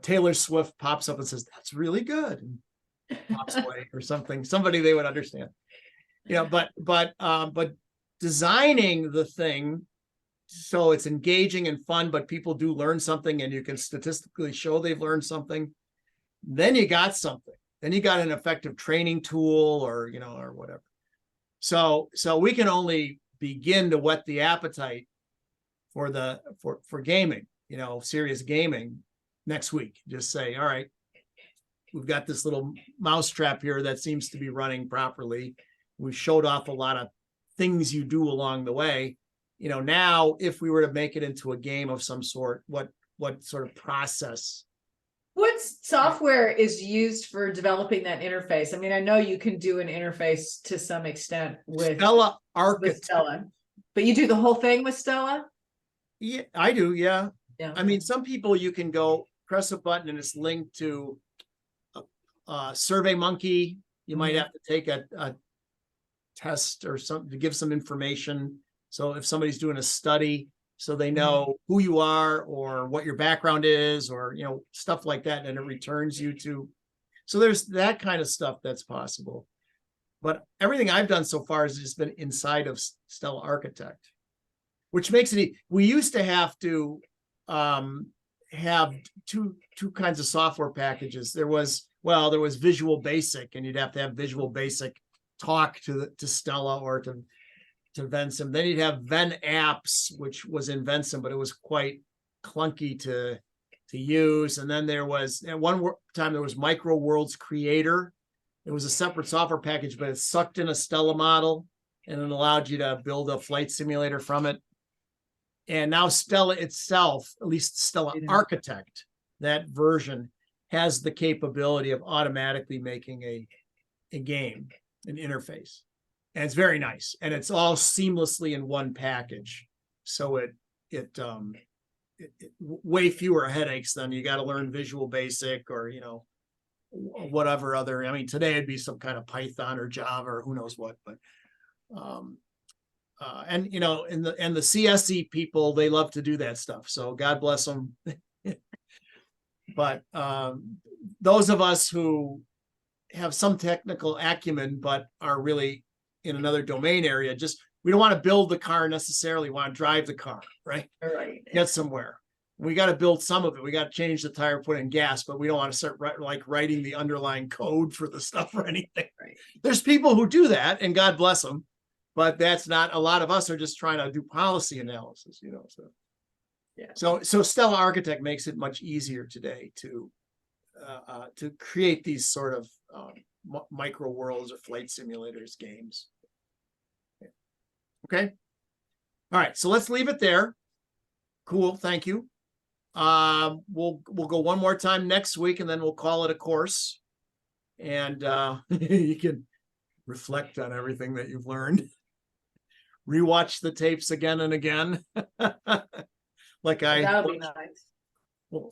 Speaker 1: Taylor Swift pops up and says, that's really good. And pops away or something. Somebody they would understand. But designing the thing so it's engaging and fun, but people do learn something and you can statistically show they've learned something. Then you got something. Then you got an effective training tool or whatever. So we can only begin to whet the appetite for gaming, serious gaming next week. Just say, all right, we've got this little mousetrap here that seems to be running properly. We showed off a lot of things you do along the way. Now if we were to make it into a game of some sort, what sort of process?
Speaker 3: What software is used for developing that interface? I mean, I know you can do an interface to some extent with
Speaker 1: Stella Architect.
Speaker 3: Stella, but you do the whole thing with Stella?
Speaker 1: Yeah, I do. Yeah.
Speaker 3: Yeah.
Speaker 1: I mean, some people you can go press a button and it's linked to SurveyMonkey. You might have to take a test or something to give some information. So if somebody's doing a study, so they know who you are or what your background is or, stuff like that. And it returns you to, so there's that kind of stuff that's possible. But everything I've done so far has just been inside of Stella Architect, which makes it, we used to have to have two kinds of software packages. There was Visual Basic, and you'd have to have Visual Basic talk to Stella or to Vensim. Then you'd have Ven Apps, which was in Vensim, but it was quite clunky to use. And then there was, at one time, there was Micro Worlds Creator. It was a separate software package, but it sucked in a Stella model and it allowed you to build a flight simulator from it. And now Stella itself, at least Stella Architect, that version has the capability of automatically making a game, an interface. And it's very nice. And it's all seamlessly in one package. So it way fewer headaches than you got to learn Visual Basic or, whatever other, I mean, today it'd be some kind of Python or Java or who knows what, but, and the CSE people, they love to do that stuff. So God bless them. But those of us who have some technical acumen, but are really in another domain area, we don't want to build the car necessarily, we want to drive the car, right?
Speaker 3: Right.
Speaker 1: Get somewhere. We got to build some of it. We got to change the tire, put in gas, but we don't want to start writing the underlying code for the stuff or anything.
Speaker 3: Right.
Speaker 1: There's people who do that, and God bless them, but that's not, a lot of us are just trying to do policy analysis, so. So Stella Architect makes it much easier today to create these sort of micro worlds or flight simulators games. Okay. All right. So let's leave it there. Cool. Thank you. We'll go one more time next week, and then we'll call it a course. And you can reflect on everything that you've learned. Rewatch the tapes again and again. Like
Speaker 3: That would be nice.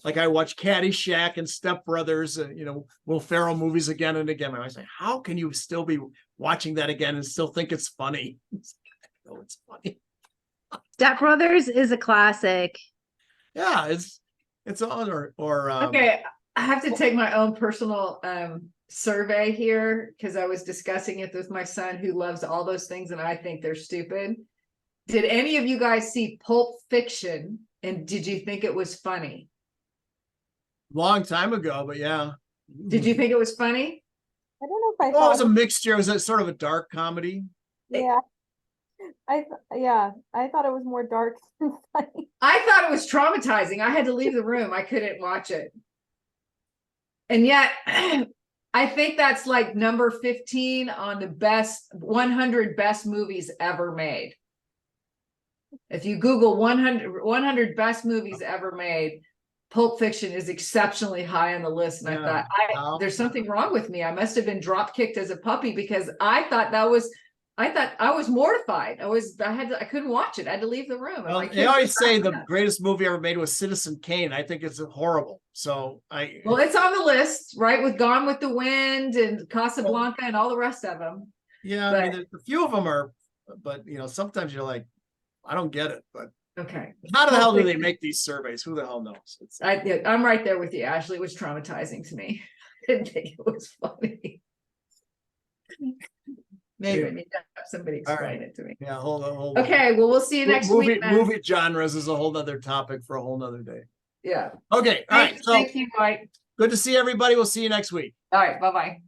Speaker 1: like I watch Caddyshack and Step Brothers, Will Ferrell movies again and again. And I was like, how can you still be watching that again and still think it's funny? Oh, it's funny.
Speaker 2: Step Brothers is a classic.
Speaker 1: Yeah, it's on or
Speaker 3: Okay, I have to take my own personal survey here because I was discussing it with my son who loves all those things and I think they're stupid. Did any of you guys see Pulp Fiction and did you think it was funny?
Speaker 1: long time ago, but yeah.
Speaker 3: Did you think it was funny?
Speaker 4: I don't know if I
Speaker 1: Well, it was
Speaker 4: thought,
Speaker 1: a mixture. It was a sort of a dark comedy.
Speaker 4: yeah. I thought it was more dark than funny.
Speaker 3: I thought it was traumatizing. I had to leave the room. I couldn't watch it. And yet, I think that's like number 15 on the best 100 best movies ever made. If you Google 100 best movies ever made, Pulp Fiction is exceptionally high on the list. And
Speaker 1: Yeah.
Speaker 3: I thought, there's something wrong with me. I must have been drop kicked as a puppy because I thought I was mortified. I couldn't watch it. I had to leave the room. And
Speaker 1: Well,
Speaker 3: my
Speaker 1: they
Speaker 3: kids
Speaker 1: always
Speaker 3: were
Speaker 1: say
Speaker 3: cracking
Speaker 1: the
Speaker 3: up.
Speaker 1: greatest movie ever made was Citizen Kane. I think it's horrible. So
Speaker 3: Well, it's on the list, right? With Gone with the Wind and Casablanca and all the rest of them.
Speaker 1: yeah, I mean, there's a few of them are, but sometimes you're like, I don't get it. But
Speaker 3: Okay.
Speaker 1: how the
Speaker 3: Pulp
Speaker 1: hell do they
Speaker 3: Fiction.
Speaker 1: make these surveys? Who the hell knows?
Speaker 3: I'm right there with you, Ashley. It was traumatizing to me. I didn't think it was funny. Maybe I need to have somebody
Speaker 1: All
Speaker 3: explain
Speaker 1: right.
Speaker 3: it to me.
Speaker 1: Yeah, hold on.
Speaker 3: Okay, well, we'll see you next
Speaker 1: movie,
Speaker 3: week. then.
Speaker 1: movie genres is a whole nother topic for a whole nother day.
Speaker 3: Yeah.
Speaker 1: Okay, all right. So
Speaker 3: Thank you, Mike.
Speaker 1: good to see everybody. We'll see you next week.
Speaker 3: All right, bye-bye.